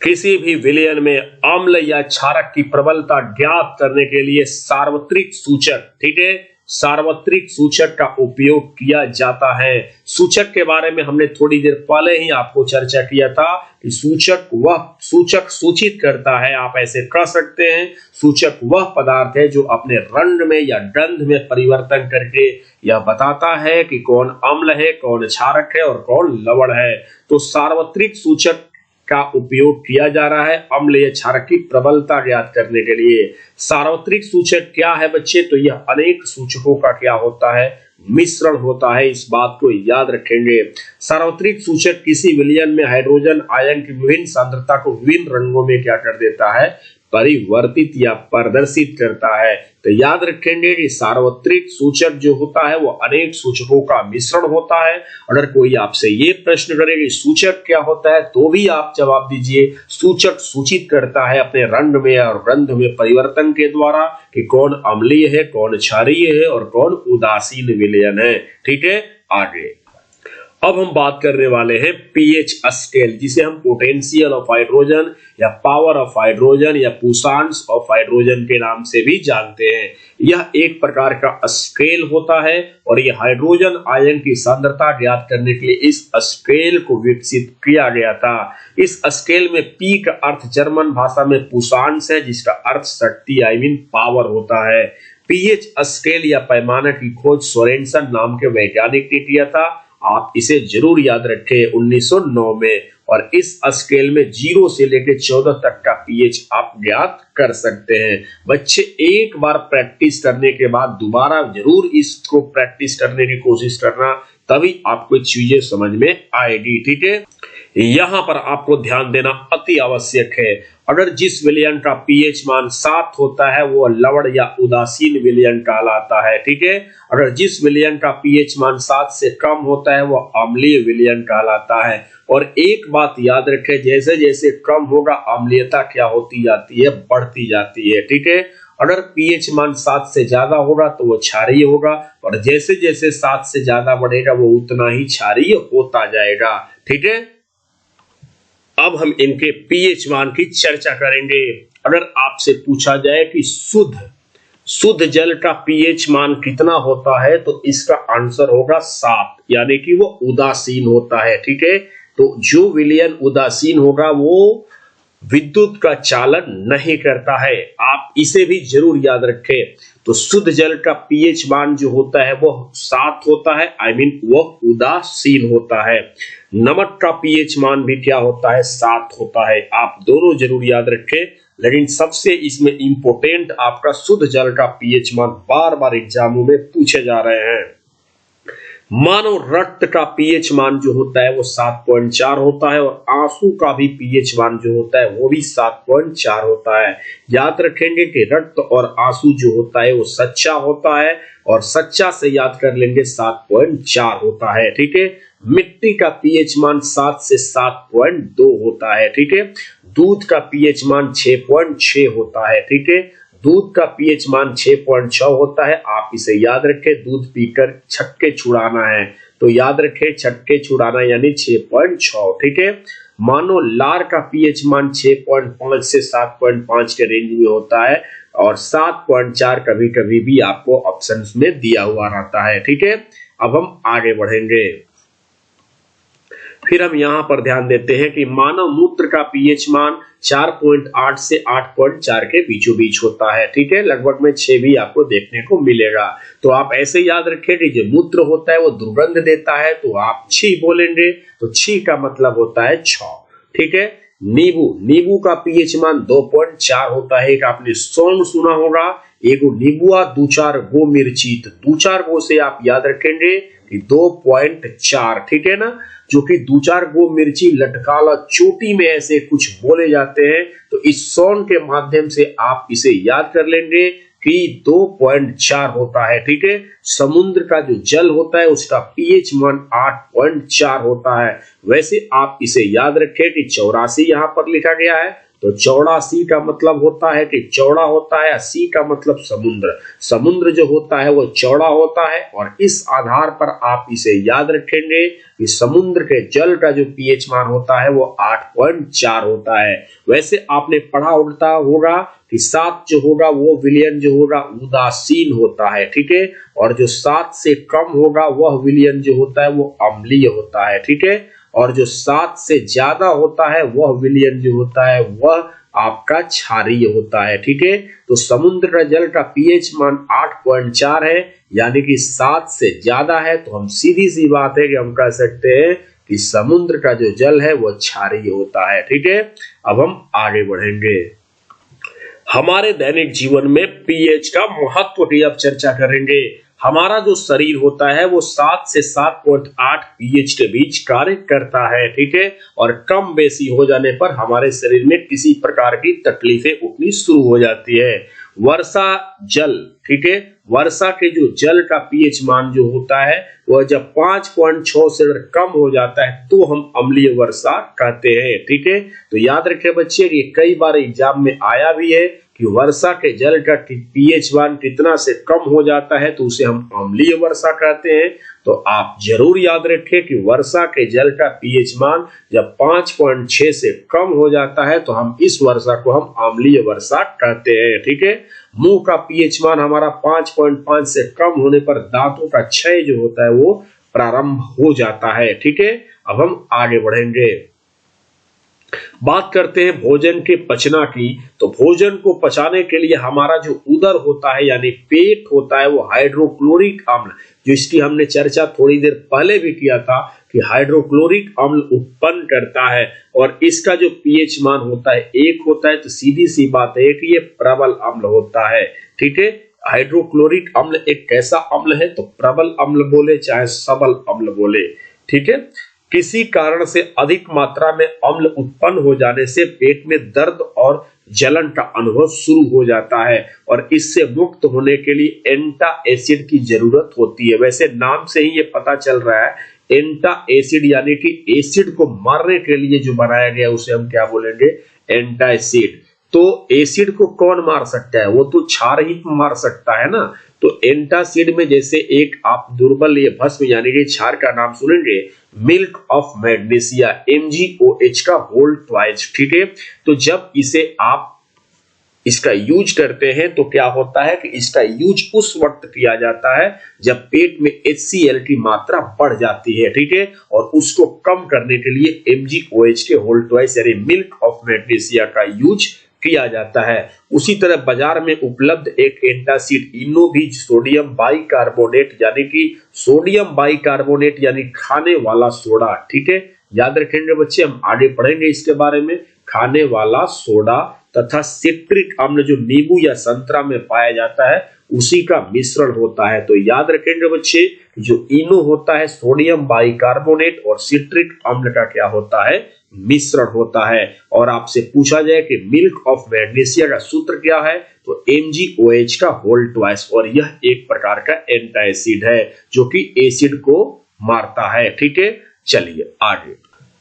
S1: किसी भी विलयन में अम्ल या क्षारक की प्रबलता ज्ञात करने के लिए सार्वत्रिक सूचक, ठीक है, सार्वत्रिक सूचक का उपयोग किया जाता है। सूचक के बारे में हमने थोड़ी देर पहले ही आपको चर्चा किया था कि सूचक वह सूचक सूचित करता है, आप ऐसे कह सकते हैं, सूचक वह पदार्थ है जो अपने रंग में या गंध में परिवर्तन करके यह बताता है कि कौन अम्ल है, कौन क्षारक है और कौन लवण है। तो सार्वत्रिक सूचक का उपयोग किया जा रहा है अम्ल या क्षारक की प्रबलता ज्ञात करने के लिए। सार्वत्रिक सूचक क्या है बच्चे? तो यह अनेक सूचकों का क्या होता है? मिश्रण होता है। इस बात को याद रखेंगे। सार्वत्रिक सूचक किसी विलयन में हाइड्रोजन आयन की विभिन्न सांद्रता को विभिन्न रंगों में क्या कर देता है? परिवर्तित या प्रदर्शित करता है। तो याद रखेंगे कि सार्वत्रिक सूचक जो होता है वो अनेक सूचकों का मिश्रण होता है। अगर कोई आपसे ये प्रश्न करे कि सूचक क्या होता है, तो भी आप जवाब दीजिए सूचक सूचित करता है अपने रंग में और गंध में परिवर्तन के द्वारा कि कौन अम्लीय है, कौन क्षारीय है और कौन उदासीन विलयन है। ठीक है, आगे अब हम बात करने वाले हैं पीएच स्केल, जिसे हम पोटेंशियल ऑफ हाइड्रोजन या पावर ऑफ हाइड्रोजन या पुशांस ऑफ हाइड्रोजन के नाम से भी जानते हैं। यह एक प्रकार का स्केल होता है और यह हाइड्रोजन आयन की सांद्रता ज्ञात करने के लिए इस स्केल को विकसित किया गया था। इस स्केल में पी का अर्थ जर्मन भाषा में पुशांस है, जिसका अर्थ शक्ति आई मीन पावर होता है। पीएच स्केल या पैमाना की खोज सोरेनसन नाम के वैज्ञानिक ने किया था। आप इसे जरूर याद रखें 1909 में। और इस स्केल में 0 से लेकर 14 तक का पीएच आप ज्ञात कर सकते हैं। बच्चे एक बार प्रैक्टिस करने के बाद दोबारा जरूर इसको प्रैक्टिस करने की कोशिश करना, तभी आपको चीजें समझ में आएगी। ठीक है, यहां पर आपको ध्यान देना अति आवश्यक है। अगर जिस विलयन का पीएच मान 7 होता है वो लवण या उदासीन विलयन कहलाता है। ठीक है, अगर जिस विलयन का पीएच मान 7 से कम होता है वो अम्लीय विलयन कहलाता है। और एक बात याद रखें, जैसे जैसे कम होगा अम्लीयता क्या होती जाती है? बढ़ती जाती है। ठीक है, अगर पीएच मान 7 से ज्यादा होगा तो वो क्षारीय होगा और जैसे जैसे 7 से ज्यादा बढ़ेगा वो उतना ही क्षारीय होता जाएगा। ठीक है, अब हम इनके पीएच मान की चर्चा करेंगे। अगर आपसे पूछा जाए कि शुद्ध जल का पीएच मान कितना होता है, तो इसका आंसर होगा 7, यानी कि वो उदासीन होता है। ठीक है, तो जो विलयन उदासीन होगा वो विद्युत का चालन नहीं करता है। आप इसे भी जरूर याद रखें। तो शुद्ध जल का पीएच मान जो होता है वो 7 होता है, आई मीन वह उदासीन होता है। नमक का पीएच मान भी क्या होता है? 7 होता है। आप दोनों जरूर याद रखें। लेकिन सबसे इसमें इंपोर्टेंट आपका शुद्ध जल का पीएच मान बार बार एग्जामों में पूछे जा रहे हैं। मानव रक्त का पीएच मान जो होता है वो 7.4 होता है और आंसू का भी पीएच मान जो होता है वो भी 7.4 होता है। याद रखेंगे कि रक्त और आंसू जो होता है वो सच्चा होता है और सच्चा से याद कर लेंगे 7.4 होता है। ठीक है, मिट्टी का पीएच मान 7 से 7.2 होता है। ठीक है, दूध का पीएच मान 6.6 होता है। ठीक है, दूध का पीएच मान 6.6 होता है। आप इसे याद रखें, दूध पीकर छक्के छुड़ाना है तो याद रखें छक्के छुड़ाना यानी 6.6। ठीक है, मानो लार का पीएच मान 6.5 से 7.5 के रेंज में होता है और 7.4 कभी कभी भी आपको ऑप्शंस में दिया हुआ रहता है। ठीक है, अब हम आगे बढ़ेंगे। फिर हम यहाँ पर ध्यान देते हैं कि मानव मूत्र का पीएच मान 4.8 से 8.4 के बीचों बीच होता है। ठीक है, लगभग में 6 भी आपको देखने को मिलेगा। तो आप ऐसे याद रखें कि जो मूत्र होता है वो दुर्गंध देता है, तो आप छी बोलेंगे, तो छी का मतलब होता है 6। ठीक है, नींबू का पीएच मान 2.4 होता है। एक आपने सॉन्ग सुना होगा, एगो नींबुआ 2-4 गो मिर्ची, तो 2-4 गो से आप याद रखेंगे कि 2.4। ठीक है ना, जो कि 2-4 गो मिर्ची लटकाला चोटी में ऐसे कुछ बोले जाते हैं। तो इस सॉन्ग के माध्यम से आप इसे याद कर लेंगे कि 2.4 होता है। ठीक है, समुद्र का जो जल होता है उसका पीएच मान 8.4 होता है। वैसे आप इसे याद रखें कि 84 यहाँ पर लिखा गया है, तो चौड़ा सी का मतलब होता है कि चौड़ा होता है, सी का मतलब समुद्र, समुद्र जो होता है वो चौड़ा होता है। और इस आधार पर आप इसे याद रखेंगे कि समुद्र के जल का जो पीएच मान होता है वो 8.4 होता है। वैसे आपने पढ़ा होगा कि 7 जो होगा वो विलयन जो होगा उदासीन होता है, ठीक है, और जो 7 से कम होगा वह विलयन जो होता है वो अम्लीय होता है, ठीक है, और जो 7 से ज्यादा होता है वह विलयन जो होता है वह आपका क्षारीय होता है, ठीक है। तो समुद्र का जल का पीएच मान 8.4 है, यानी कि 7 से ज्यादा है, तो हम सीधी सी बात है कि हम कह सकते हैं कि समुद्र का जो जल है वह क्षारीय होता है, ठीक है। अब हम आगे बढ़ेंगे, हमारे दैनिक जीवन में पीएच का महत्व की अब चर्चा करेंगे। हमारा जो शरीर होता है वो 7 से 7.8 पीएच के बीच कार्य करता है, ठीक है, और कम बेसी हो जाने पर हमारे शरीर में किसी प्रकार की तकलीफें उठनी शुरू हो जाती है। वर्षा जल, ठीक है, वर्षा के जो जल का पीएच मान जो होता है वह जब 5.6 से कम हो जाता है तो हम अम्लीय वर्षा कहते हैं, ठीक है। तो याद रखें बच्चे, ये कई बार एग्जाम में आया भी है कि वर्षा के जल का पीएच मान कितना से कम हो जाता है तो उसे हम अम्लीय वर्षा कहते हैं। तो आप जरूर याद रखें कि वर्षा के जल का पीएच मान जब 5.6 से कम हो जाता है तो हम इस वर्षा को हम अम्लीय वर्षा कहते हैं, ठीक है। मुंह का पीएच मान हमारा 5.5 से कम होने पर दांतों का क्षय जो होता है वो प्रारंभ हो जाता है, ठीक है। अब हम आगे बढ़ेंगे, बात करते हैं भोजन के पचना की। तो भोजन को पचाने के लिए हमारा जो उदर होता है यानी पेट होता है वो हाइड्रोक्लोरिक अम्ल, जो इसकी हमने चर्चा थोड़ी देर पहले भी किया था कि हाइड्रोक्लोरिक अम्ल उत्पन्न करता है, और इसका जो पीएच मान होता है 1 होता है। तो सीधी सी बात है कि ये प्रबल अम्ल होता है, ठीक है। हाइड्रोक्लोरिक अम्ल एक कैसा अम्ल है, तो प्रबल अम्ल बोले चाहे सबल अम्ल बोले, ठीक है। किसी कारण से अधिक मात्रा में अम्ल उत्पन्न हो जाने से पेट में दर्द और जलन का अनुभव शुरू हो जाता है, और इससे मुक्त होने के लिए एंटा एसिड की जरूरत होती है। वैसे नाम से ही ये पता चल रहा है, एंटा एसिड यानी कि एसिड को मारने के लिए जो बनाया गया उसे हम क्या बोलेंगे, एंटा एसिड। तो एसिड को कौन मार सकता है, वो तो क्षार ही मार सकता है ना। तो एंटासिड में जैसे एक आप दुर्बल ये भस्म यानी कि क्षार का नाम सुनेंगे, मिल्क ऑफ मैग्नीशिया MgOH का होल ट्वाइस, ठीक है। तो जब इसे आप इसका यूज करते हैं तो क्या होता है कि इसका यूज उस वक्त किया जाता है जब पेट में HCl की मात्रा बढ़ जाती है, ठीक है, और उसको कम करने के लिए MgOH के होल ट्वाइस यानी मिल्क ऑफ मैग्नीशिया का यूज किया जाता है। उसी तरह बाजार में उपलब्ध एक एंटासिड इनो भी सोडियम बाइकार्बोनेट यानी कि सोडियम बाइकार्बोनेट यानी खाने वाला सोडा, ठीक है, याद रखेंगे बच्चे, हम आगे पढ़ेंगे इसके बारे में। खाने वाला सोडा तथा सिट्रिक अम्ल जो नींबू या संतरा में पाया जाता है उसी का मिश्रण होता है। तो याद रखेंगे बच्चे, जो इनो होता है सोडियम बाइकार्बोनेट और सिट्रिक अम्ल का क्या होता है, मिश्रण होता है। और आपसे पूछा जाए कि मिल्क ऑफ मैग्नीशिया का सूत्र क्या है, तो MgOH का होल ट्वाइस, और यह एक प्रकार का एंटा एसिड है जो कि एसिड को मारता है, ठीक है। चलिए आगे,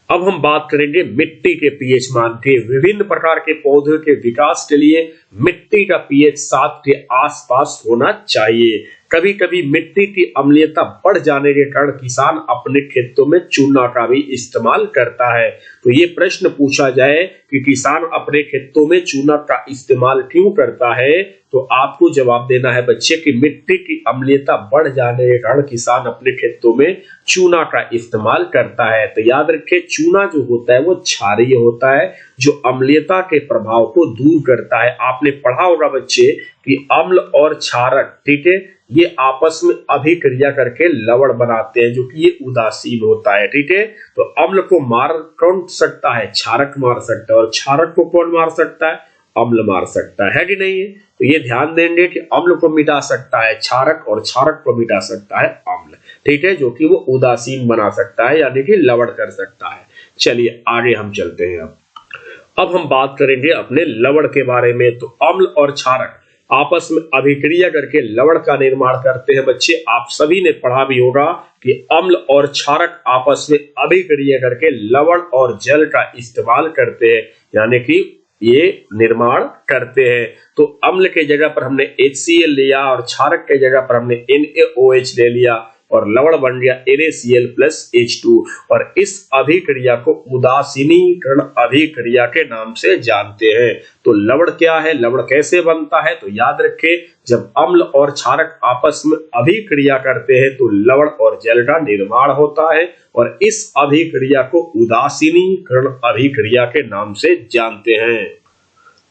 S1: अब हम बात करेंगे मिट्टी के पीएच मान के। विभिन्न प्रकार के पौधों के विकास के लिए मिट्टी का पीएच 7 के आसपास होना चाहिए। कभी कभी मिट्टी की अम्लीयता बढ़ जाने के कारण किसान अपने खेतों में चूना का भी इस्तेमाल करता है। तो ये प्रश्न पूछा जाए कि किसान अपने खेतों में चूना का इस्तेमाल क्यों करता है, तो आपको जवाब देना है बच्चे कि मिट्टी की अम्लीयता बढ़ जाने के कारण किसान अपने खेतों में चूना का इस्तेमाल करता है। तो याद रखें, चूना जो होता है वो क्षारीय होता है जो अम्लीयता के प्रभाव को दूर करता है। आपने पढ़ा होगा बच्चे कि अम्ल और क्षारक, ठीक है, ये आपस में अभिक्रिया करके लवण बनाते हैं जो कि ये उदासीन होता है, ठीक है। तो अम्ल को मार कौन सकता है, क्षारक मार सकता है, और क्षारक को कौन मार सकता है, अम्ल मार सकता है कि नहीं है। तो ये ध्यान देंगे कि अम्ल को मिटा सकता है क्षारक और क्षारक को मिटा सकता है अम्ल, ठीक है, जो कि वो उदासीन बना सकता है यानी कि लवण कर सकता है। चलिए आगे हम चलते हैं। अब हम बात करेंगे अपने लवण के बारे में। तो अम्ल और क्षारक आपस में अभिक्रिया करके लवण का निर्माण करते हैं। बच्चे आप सभी ने पढ़ा भी होगा कि अम्ल और क्षारक आपस में अभिक्रिया करके लवण और जल का इस्तेमाल करते हैं, यानी कि ये निर्माण करते हैं। तो अम्ल के जगह पर हमने HCl लिया और क्षारक के जगह पर हमने NaOH ले लिया और लवण बन गया NaCl प्लस H2। और इस अभिक्रिया को उदासीनीकरण अभिक्रिया के नाम से जानते हैं। तो लवण क्या है, लवण कैसे बनता है, तो याद रखें जब अम्ल और क्षारक आपस में अभिक्रिया करते हैं तो लवण और जल का निर्माण होता है और इस अभिक्रिया को उदासीनीकरण अभिक्रिया के नाम से जानते हैं।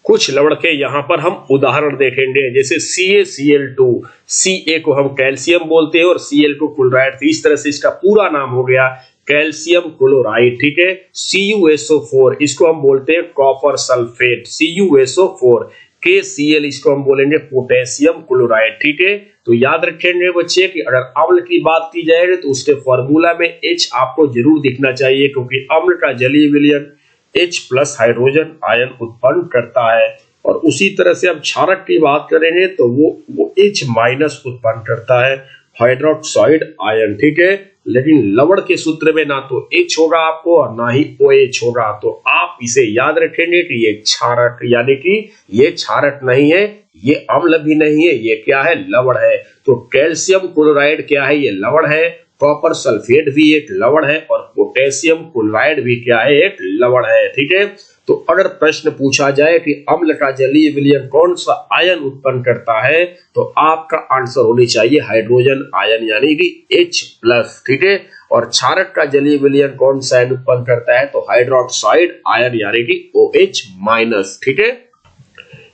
S1: कुछ लवण के यहाँ पर हम उदाहरण देखेंगे, जैसे CaCl2, Ca को हम कैल्शियम बोलते हैं और Cl को क्लोराइड। तो इस तरह से इसका पूरा नाम हो गया कैल्शियम क्लोराइड, ठीक है। CuSO4 इसको हम बोलते हैं कॉपर सल्फेट, CuSO4। KCl इसको हम बोलेंगे पोटेशियम क्लोराइड, ठीक है। तो याद रखेंगे बच्चे कि अगर अम्ल की बात की जाए तो उसके फॉर्मूला में H आपको जरूर दिखना चाहिए, क्योंकि अम्ल का जलीय विलयन H प्लस हाइड्रोजन आयन उत्पन्न करता है। और उसी तरह से अब क्षारक की बात करेंगे तो वो H माइनस उत्पन्न करता है, हाइड्रोक्साइड आयन, ठीक है। लेकिन लवण के सूत्र में ना तो H होगा आपको और ना ही OH होगा। तो आप इसे याद रखेंगे कि ये क्षारक, यानी कि ये क्षारक नहीं है, ये अम्ल भी नहीं है, ये क्या है, लवण है। तो कैल्शियम क्लोराइड क्या है, ये लवण है। कॉपर सल्फेट भी एक लवण है और पोटेशियम क्लोराइड भी क्या है, एक लवण है, ठीक है। तो अगर प्रश्न पूछा जाए कि अम्ल का जलीय विलयन कौन सा आयन उत्पन्न करता है तो आपका आंसर होनी चाहिए हाइड्रोजन आयन, यानी कि H प्लस, ठीक है। और क्षारक का जलीय विलयन कौन सा आयन उत्पन्न करता है तो हाइड्रोक्साइड आयन, यानी कि OH माइनस, ठीक है।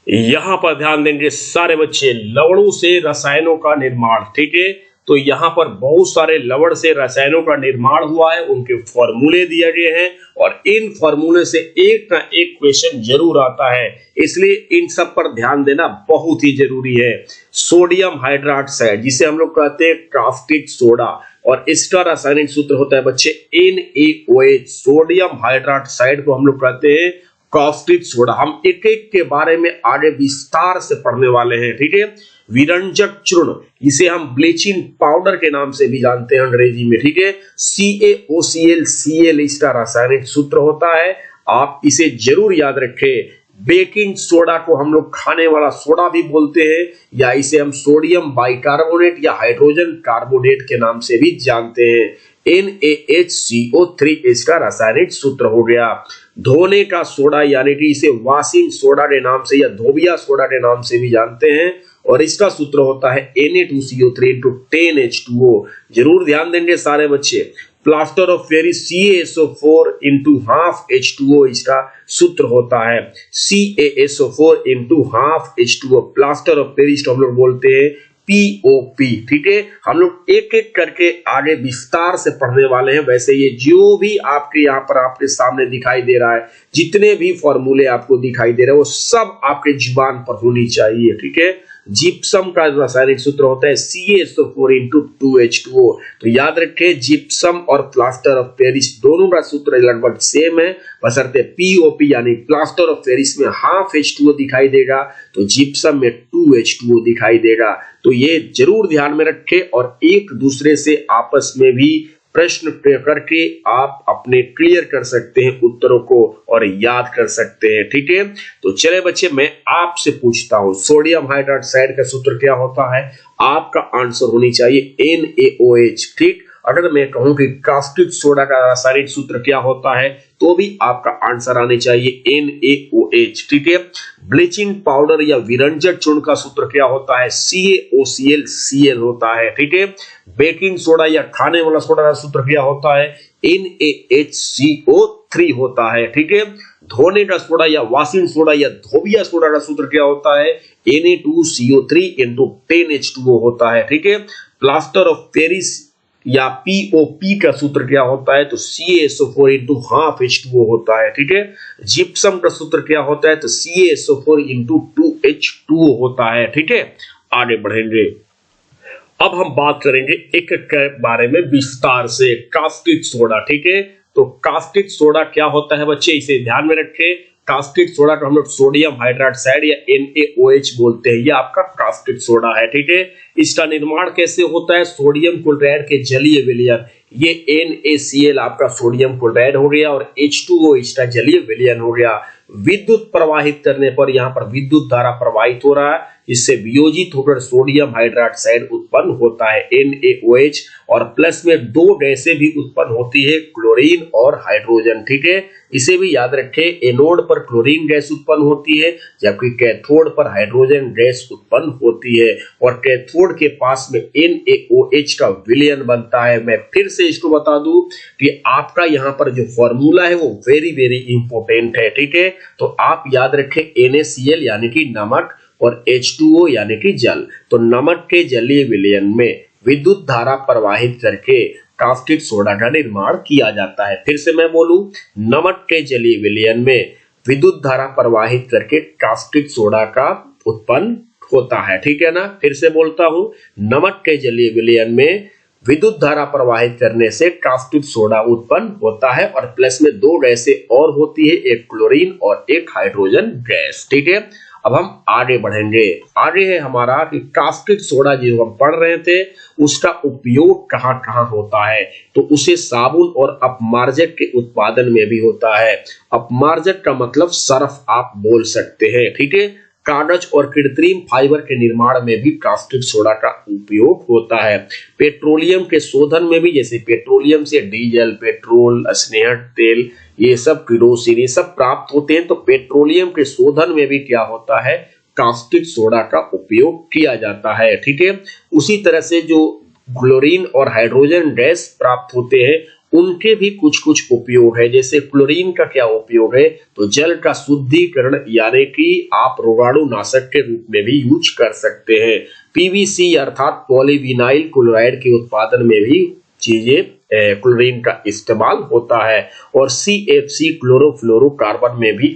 S1: यहां पर ध्यान देंगे सारे बच्चे, लवणों से रसायनों का निर्माण, ठीक है। तो यहाँ पर बहुत सारे लवण से रसायनों का निर्माण हुआ है, उनके फॉर्मूले दिए गए हैं और इन फॉर्मूले से एक ना एक क्वेश्चन जरूर आता है, इसलिए इन सब पर ध्यान देना बहुत ही जरूरी है। सोडियम हाइड्रोक्साइड जिसे हम लोग कहते हैं कास्टिक सोडा, और इसका रासायनिक सूत्र होता है बच्चे NaOH। सोडियम हाइड्रोक्साइड को हम लोग कहते हैं कास्टिक सोडा। हम एक एक के बारे में आगे विस्तार से पढ़ने वाले हैं, ठीक है। विरंजक चूर्ण, इसे हम ब्लीचिंग पाउडर के नाम से भी जानते हैं अंग्रेजी में, ठीक है। CaOCl इसका रासायनिक सूत्र होता है, आप इसे जरूर याद रखें। बेकिंग सोडा को हम लोग खाने वाला सोडा भी बोलते हैं, या इसे हम सोडियम बाइकार्बोनेट या हाइड्रोजन कार्बोनेट के नाम से भी जानते हैं। NaHCO3 इसका रासायनिक सूत्र हो गया। धोने का सोडा, यानी कि इसे वॉशिंग सोडा के नाम से या धोबिया सोडा के नाम से भी जानते हैं, और इसका सूत्र होता है Na2CO3 × 10H2O। जरूर ध्यान देंगे सारे बच्चे। Plaster of Paris CaSO4 × ½ H2O इसका सूत्र होता है, CaSO4 × ½ H2O। Plaster of Paris को हम लोग बोलते हैं POP, ठीक है। हम लोग एक एक करके आगे विस्तार से पढ़ने वाले हैं। वैसे ये जो भी आपके यहाँ पर आपके सामने दिखाई दे रहा है, जितने भी फॉर्मूले आपको दिखाई दे रहे हैं, वो सब आपके जुबान पर होनी चाहिए, ठीक है। जिप्सम का रासायनिक सूत्र होता है CaSO4 × 2H2O। तो याद रखें जिप्सम और प्लास्टर ऑफ पेरिस दोनों का सूत्र लगभग सेम है, बशर्ते POP यानी प्लास्टर ऑफ पेरिस में ½ H2O दिखाई देगा तो जिप्सम में 2H2O दिखाई देगा। तो ये जरूर ध्यान में रखें और एक दूसरे से आपस में भी प्रश्न करके आप अपने क्लियर कर सकते हैं उत्तरों को और याद कर सकते हैं, ठीक है। तो चले बच्चे, मैं आपसे पूछता हूं सोडियम हाइड्रोक्साइड का सूत्र क्या होता है। आपका आंसर होनी चाहिए NaOH, ठीक। अगर मैं कहूं कि कास्टिक सोडा का रासायनिक सूत्र क्या होता है तो भी आपका आंसर आने चाहिए NaOH, ठीक है। ब्लीचिंग पाउडर या विरंजक चूर्ण का सूत्र क्या होता है CaOCl होता है, ठीक है। बेकिंग सोडा या खाने वाला सोडा का सूत्र क्या होता है NaHCO3 होता है, ठीक है। धोने का सोडा या वॉशिंग सोडा या धोबिया सोडा का सूत्र क्या होता है Na2CO3 × 10H2O होता है, ठीक है। प्लास्टर ऑफ पेरिस या POP का सूत्र क्या होता है तो CaSO4 × ½ H2O होता है, ठीक है। जिप्सम का सूत्र क्या होता है तो CaSO4 × 2H2O होता है, ठीक है। आगे बढ़ेंगे, अब हम बात करेंगे एक के बारे में विस्तार से, कास्टिक सोडा, ठीक है। तो कास्टिक सोडा क्या होता है बच्चे, इसे ध्यान में रखें। कास्टिक सोडा को हम लोग सोडियम हाइड्रोक्साइड या NaOH बोलते हैं, ये आपका कास्टिक सोडा है, ठीक है। इसका निर्माण कैसे होता है, सोडियम क्लोराइड के जलीय विलयन ये NaCl आपका सोडियम क्लोराइड हो गया और H2O इसका जलीय विलयन हो गया। विद्युत प्रवाहित करने पर यहाँ पर विद्युत धारा प्रवाहित हो रहा है, इससे वियोजित होकर सोडियम हाइड्रोक्साइड उत्पन्न होता है NaOH, और प्लस में दो गैसें भी उत्पन्न होती है, क्लोरीन और हाइड्रोजन। ठीक है, इसे भी याद रखें, एनोड पर क्लोरीन गैस उत्पन्न होती है जबकि कैथोड पर हाइड्रोजन गैस उत्पन्न होती है, और कैथोड के पास में NaOH का विलयन बनता है। मैं फिर से इसको बता दूं कि आपका यहाँ पर जो फॉर्मूला है वो वेरी वेरी इंपॉर्टेंट है। ठीक है, तो आप याद रखें NaCl यानी कि नमक और H2O यानी कि जल। तो नमक के जलीय विलयन में विद्युत धारा प्रवाहित करके कास्टिक सोडा का निर्माण किया जाता है। फिर से मैं बोलूं, नमक के जलीय विलयन में विद्युत धारा प्रवाहित करके कास्टिक सोडा का उत्पन्न होता है। ठीक है ना, फिर से बोलता हूं, नमक के जलीय विलयन में विद्युत धारा प्रवाहित करने से कास्टिक सोडा उत्पन्न होता है, और प्लस में दो गैसें और होती है, एक क्लोरीन और एक हाइड्रोजन गैस। ठीक है, अब हम आगे बढ़ेंगे। आगे है हमारा कि कास्टिक सोडा जो हम पढ़ रहे थे उसका उपयोग कहाँ कहाँ होता है, तो उसे साबुन और अपमार्जक के उत्पादन में भी होता है। अपमार्जक का मतलब सर्फ आप बोल सकते हैं। ठीक है, कागज और कृत्रिम फाइबर के निर्माण में भी कास्टिक सोडा का उपयोग होता है। पेट्रोलियम के शोधन में भी, जैसे पेट्रोलियम से डीजल, पेट्रोल, स्नेहक तेल, ये सब किरोसिन, ये सब प्राप्त होते हैं। तो पेट्रोलियम के शोधन में भी क्या होता है, कास्टिक सोडा का उपयोग किया जाता है। ठीक है, उसी तरह से जो क्लोरीन और हाइड्रोजन गैस प्राप्त होते हैं उनके भी कुछ कुछ उपयोग है। जैसे क्लोरीन का क्या उपयोग है, तो जल का शुद्धिकरण यानी कि आप रोगाणुनाशक के रूप में भी यूज कर सकते हैं। PVC अर्थात पॉलीविनाइल क्लोराइड के उत्पादन में भी चीजें क्लोरीन का इस्तेमाल होता है, और CFC क्लोरोफ्लोरोकार्बन में भी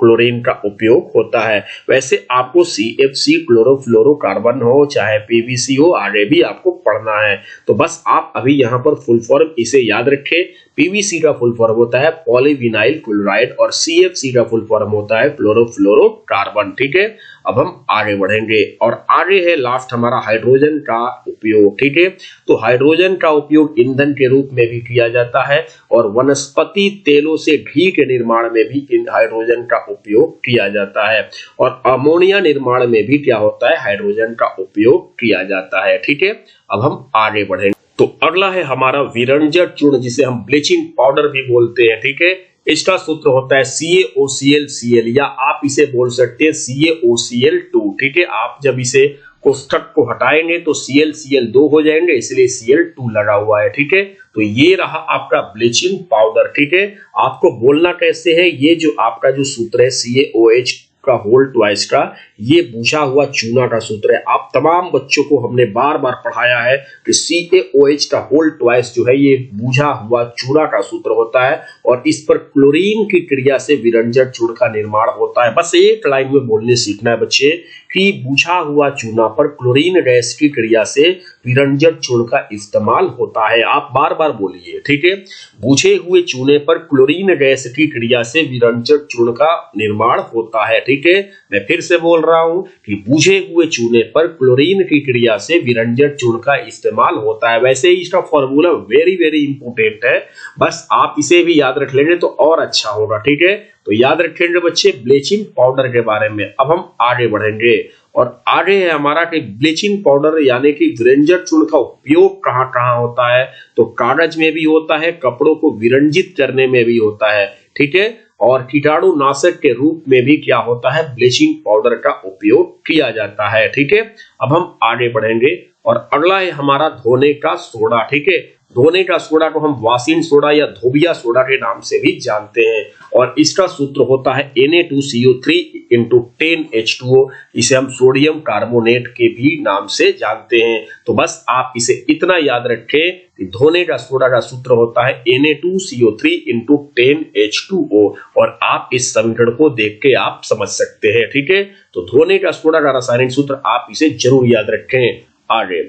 S1: क्लोरीन का उपयोग होता है। वैसे आपको CFC क्लोरोफ्लोरोकार्बन हो चाहे PVC हो, आगे भी आपको पढ़ना है, तो बस आप अभी यहाँ पर फुल फॉर्म इसे याद रखें। PVC का फुल फॉर्म होता है पॉलीविनाइल क्लोराइड और CFC का फुल फॉर्म होता है क्लोरोफ्लोरोकार्बन। ठीक है, अब हम आगे बढ़ेंगे और आगे है लास्ट हमारा हाइड्रोजन का उपयोग। ठीक है, तो हाइड्रोजन का उपयोग ईंधन के रूप में भी किया जाता है, और वनस्पति तेलों से घी के निर्माण में भी हाइड्रोजन का उपयोग किया जाता है, और अमोनिया निर्माण में भी क्या होता है, हाइड्रोजन का उपयोग किया जाता है। ठीक है, अब हम आगे बढ़ेंगे। तो अगला है हमारा विरंजक चूर्ण, जिसे हम ब्लीचिंग पाउडर भी बोलते हैं। ठीक है, इसका सूत्र होता है CaOClCl, या आप इसे बोल सकते हैं CaOCl2। ठीक है, आप जब इसे कोष्ठक को हटाएंगे तो Cl2 हो जाएंगे, इसलिए Cl2 लगा हुआ है। ठीक है, तो ये रहा आपका ब्लीचिंग पाउडर। ठीक है, आपको बोलना कैसे है, ये जो आपका जो सूत्र है CaOH का होल ट्वाइस का, ये बुझा हुआ चूना का सूत्र है। आप तमाम बच्चों को हमने बार बार पढ़ाया है कि CaOH का होल ट्वाइस जो है ये बुझा हुआ चूना का सूत्र होता है, और इस पर क्लोरीन की क्रिया से विरंजक चूर्ण का निर्माण होता है। बस एक लाइन में बोलने सीखना है बच्चे कि बुझा हुआ चूना पर क्लोरीन गैस की क्रिया से विरंजक चूर्ण का इस्तेमाल होता है। आप बार बार बोलिए। ठीक है, बुझे हुए चूने पर क्लोरीन गैस की क्रिया से विरंजक चूर्ण का निर्माण होता है। ठीक है, मैं फिर से बोल रहा हूं कि बुझे हुए चूने पर क्लोरीन की क्रिया से विरंजक चूर्ण का इस्तेमाल होता है। वैसे ही इसका फॉर्मूला वेरी वेरी इंपॉर्टेंट है, बस आप इसे भी याद रख लेंगे तो और अच्छा होगा। ठीक है, तो याद रखेंगे बच्चे ब्लीचिंग पाउडर के बारे में। अब हम आगे बढ़ेंगे और आगे है हमारा कि ब्लीचिंग पाउडर यानी कि विरंजक चूर्ण का उपयोग कहाँ कहाँ होता है, तो कागज में भी होता है, कपड़ों को विरंजित करने में भी होता है। ठीक है, और कीटाणुनाशक के रूप में भी क्या होता है, ब्लीचिंग पाउडर का उपयोग किया जाता है। ठीक है, अब हम आगे बढ़ेंगे और अगला है हमारा धोने का सोडा। ठीक है, धोने का सोडा को हम वाशिंग सोडा या धोबिया सोडा के नाम से भी जानते हैं, और इसका सूत्र होता है Na2CO3 × 10H2O। इसे हम सोडियम कार्बोनेट के भी नाम से जानते हैं। तो बस आप इसे इतना याद रखें कि धोने का सोडा का सूत्र होता है Na2CO3 × 10H2O, और आप इस समीकरण को देख के आप समझ सकते हैं। ठीक है, तो धोने का सोडा का रासायनिक सूत्र आप इसे जरूर याद रखें। आगे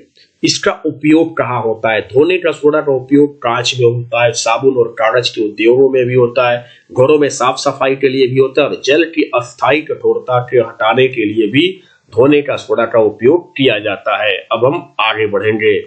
S1: इसका उपयोग कहाँ होता है, धोने का सोडा का उपयोग कांच में होता है, साबुन और कागज के उद्योगों में भी होता है, घरों में साफ सफाई के लिए भी होता है, और जल की अस्थायी कठोरता के हटाने के लिए भी धोने का सोडा का उपयोग किया जाता है। अब हम आगे बढ़ेंगे।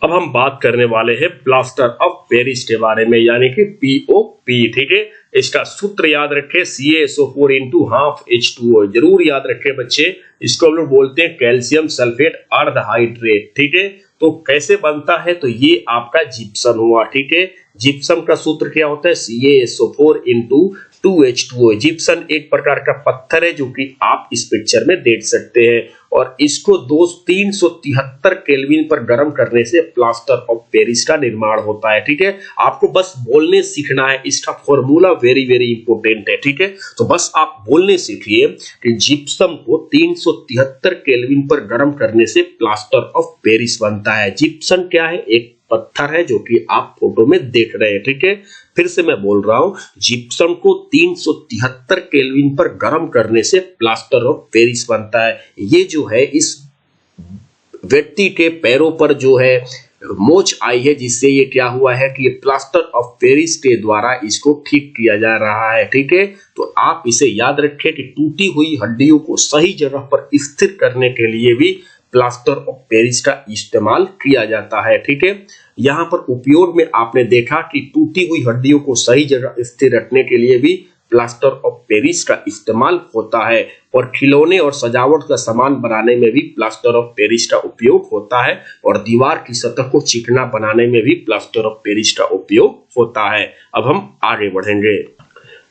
S1: अब हम बात करने वाले हैं प्लास्टर ऑफ पेरिस के बारे में, यानी कि पीओपी। ठीक है, इसका सूत्र याद रखें, CaSO4 इंटू हाफ H2O। जरूर याद रखें बच्चे, इसको हम लोग बोलते हैं कैल्शियम सल्फेट अर्धहाइड्रेट। ठीक है, तो कैसे बनता है, तो ये आपका जिप्सम हुआ। ठीक है, जिप्सम का सूत्र क्या होता है, CaSO4 इंटू 2H2O। जिप्सम एक प्रकार का पत्थर है जो कि आप इस पिक्चर में देख सकते हैं, और इसको 373 केल्विन पर गर्म करने से प्लास्टर ऑफ पेरिस का निर्माण होता है। ठीक है, आपको बस बोलने सीखना है, इसका फॉर्मूला वेरी वेरी इंपोर्टेंट है। ठीक है, तो बस आप बोलने सीखिए कि जिप्सम को 373 केल्विन पर गर्म करने से प्लास्टर ऑफ पेरिस बनता है। जिप्सम क्या है, एक पत्थर है जो कि आप फोटो में देख रहे हैं। ठीक है, फिर से मैं बोल रहा हूं, जिप्सम को 373 केल्विन पर गर्म करने से प्लास्टर ऑफ पेरिस बनता है। ये जो है, इस व्यक्ति के पैरों पर जो है मोच आई है, जिससे ये क्या हुआ है कि ये प्लास्टर ऑफ पेरिस के द्वारा इसको ठीक किया जा रहा है। ठीक है, तो आप इसे याद रखें कि टूटी हुई हड्डियों को सही जगह पर स्थिर करने के लिए भी प्लास्टर ऑफ पेरिस का इस्तेमाल किया जाता है। ठीक है, यहाँ पर उपयोग में आपने देखा कि टूटी हुई हड्डियों को सही जगह स्थिर रखने के लिए भी प्लास्टर ऑफ पेरिस का इस्तेमाल होता है, और खिलौने और सजावट का सामान बनाने में भी प्लास्टर ऑफ पेरिस का उपयोग होता है, और दीवार की सतह को चिकना बनाने में भी प्लास्टर ऑफ पेरिस का उपयोग होता है। अब हम आगे बढ़ेंगे।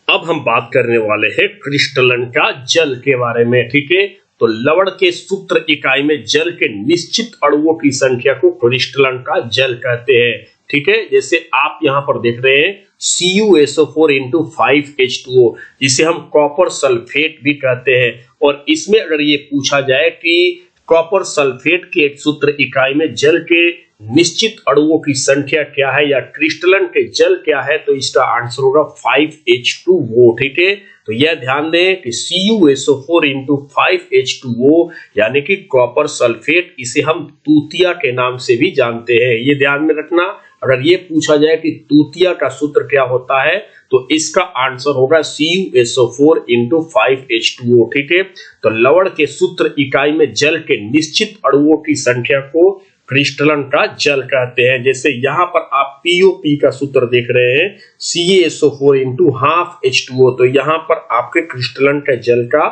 S1: अब हम बात करने वाले हैं क्रिस्टलन का जल के बारे में। ठीक है, तो लवण के सूत्र इकाई में जल के निश्चित अणुओं की संख्या को क्रिस्टलन का जल कहते हैं। ठीक है, जैसे आप यहां पर देख रहे हैं CuSO4 इंटू 5H2O, जिसे हम कॉपर सल्फेट भी कहते हैं। और इसमें अगर ये पूछा जाए कि कॉपर सल्फेट के एक सूत्र इकाई में जल के निश्चित अणुओं की संख्या क्या है, या क्रिस्टलन के जल क्या है, तो इसका आंसर होगा 5H2O। ठीक है, तो यह ध्यान दें कि CuSO4 इंटू 5H2O यानी कि कॉपर सल्फेट, इसे हम तूतिया के नाम से भी जानते हैं। ये ध्यान में रखना, अगर ये पूछा जाए कि तूतिया का सूत्र क्या होता है, तो इसका आंसर होगा CuSO4 इंटू 5H2O। ठीक है, तो लवण के सूत्र इकाई में जल के निश्चित अणुओं की संख्या को क्रिस्टलन का जल कहते हैं। जैसे यहाँ पर आप पीओपी का सूत्र देख रहे हैं, CaSO4 इंटू हाफ H2O, तो यहाँ पर आपके क्रिस्टलन के जल का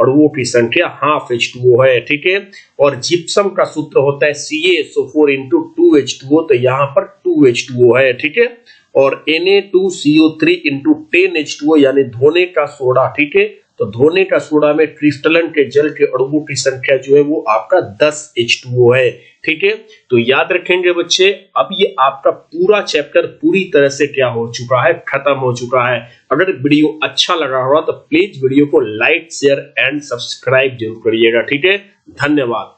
S1: अणुओं की संख्या हाफ H2O है। ठीक है, और जिप्सम का सूत्र होता है CaSO4 इंटू 2H2O, तो यहाँ पर 2H2O है। ठीक है, और Na2CO3 इंटू 10H2O यानी धोने का सोडा। ठीक है, तो धोने का सोडा में क्रिस्टलन के जल के अणुओं की संख्या जो है वो आपका 10H2O है। ठीक है, तो याद रखेंगे बच्चे, अब ये आपका पूरा चैप्टर पूरी तरह से क्या हो चुका है, खत्म हो चुका है। अगर वीडियो अच्छा लगा होगा तो प्लीज वीडियो को लाइक शेयर एंड सब्सक्राइब जरूर करिएगा। ठीक है, धन्यवाद।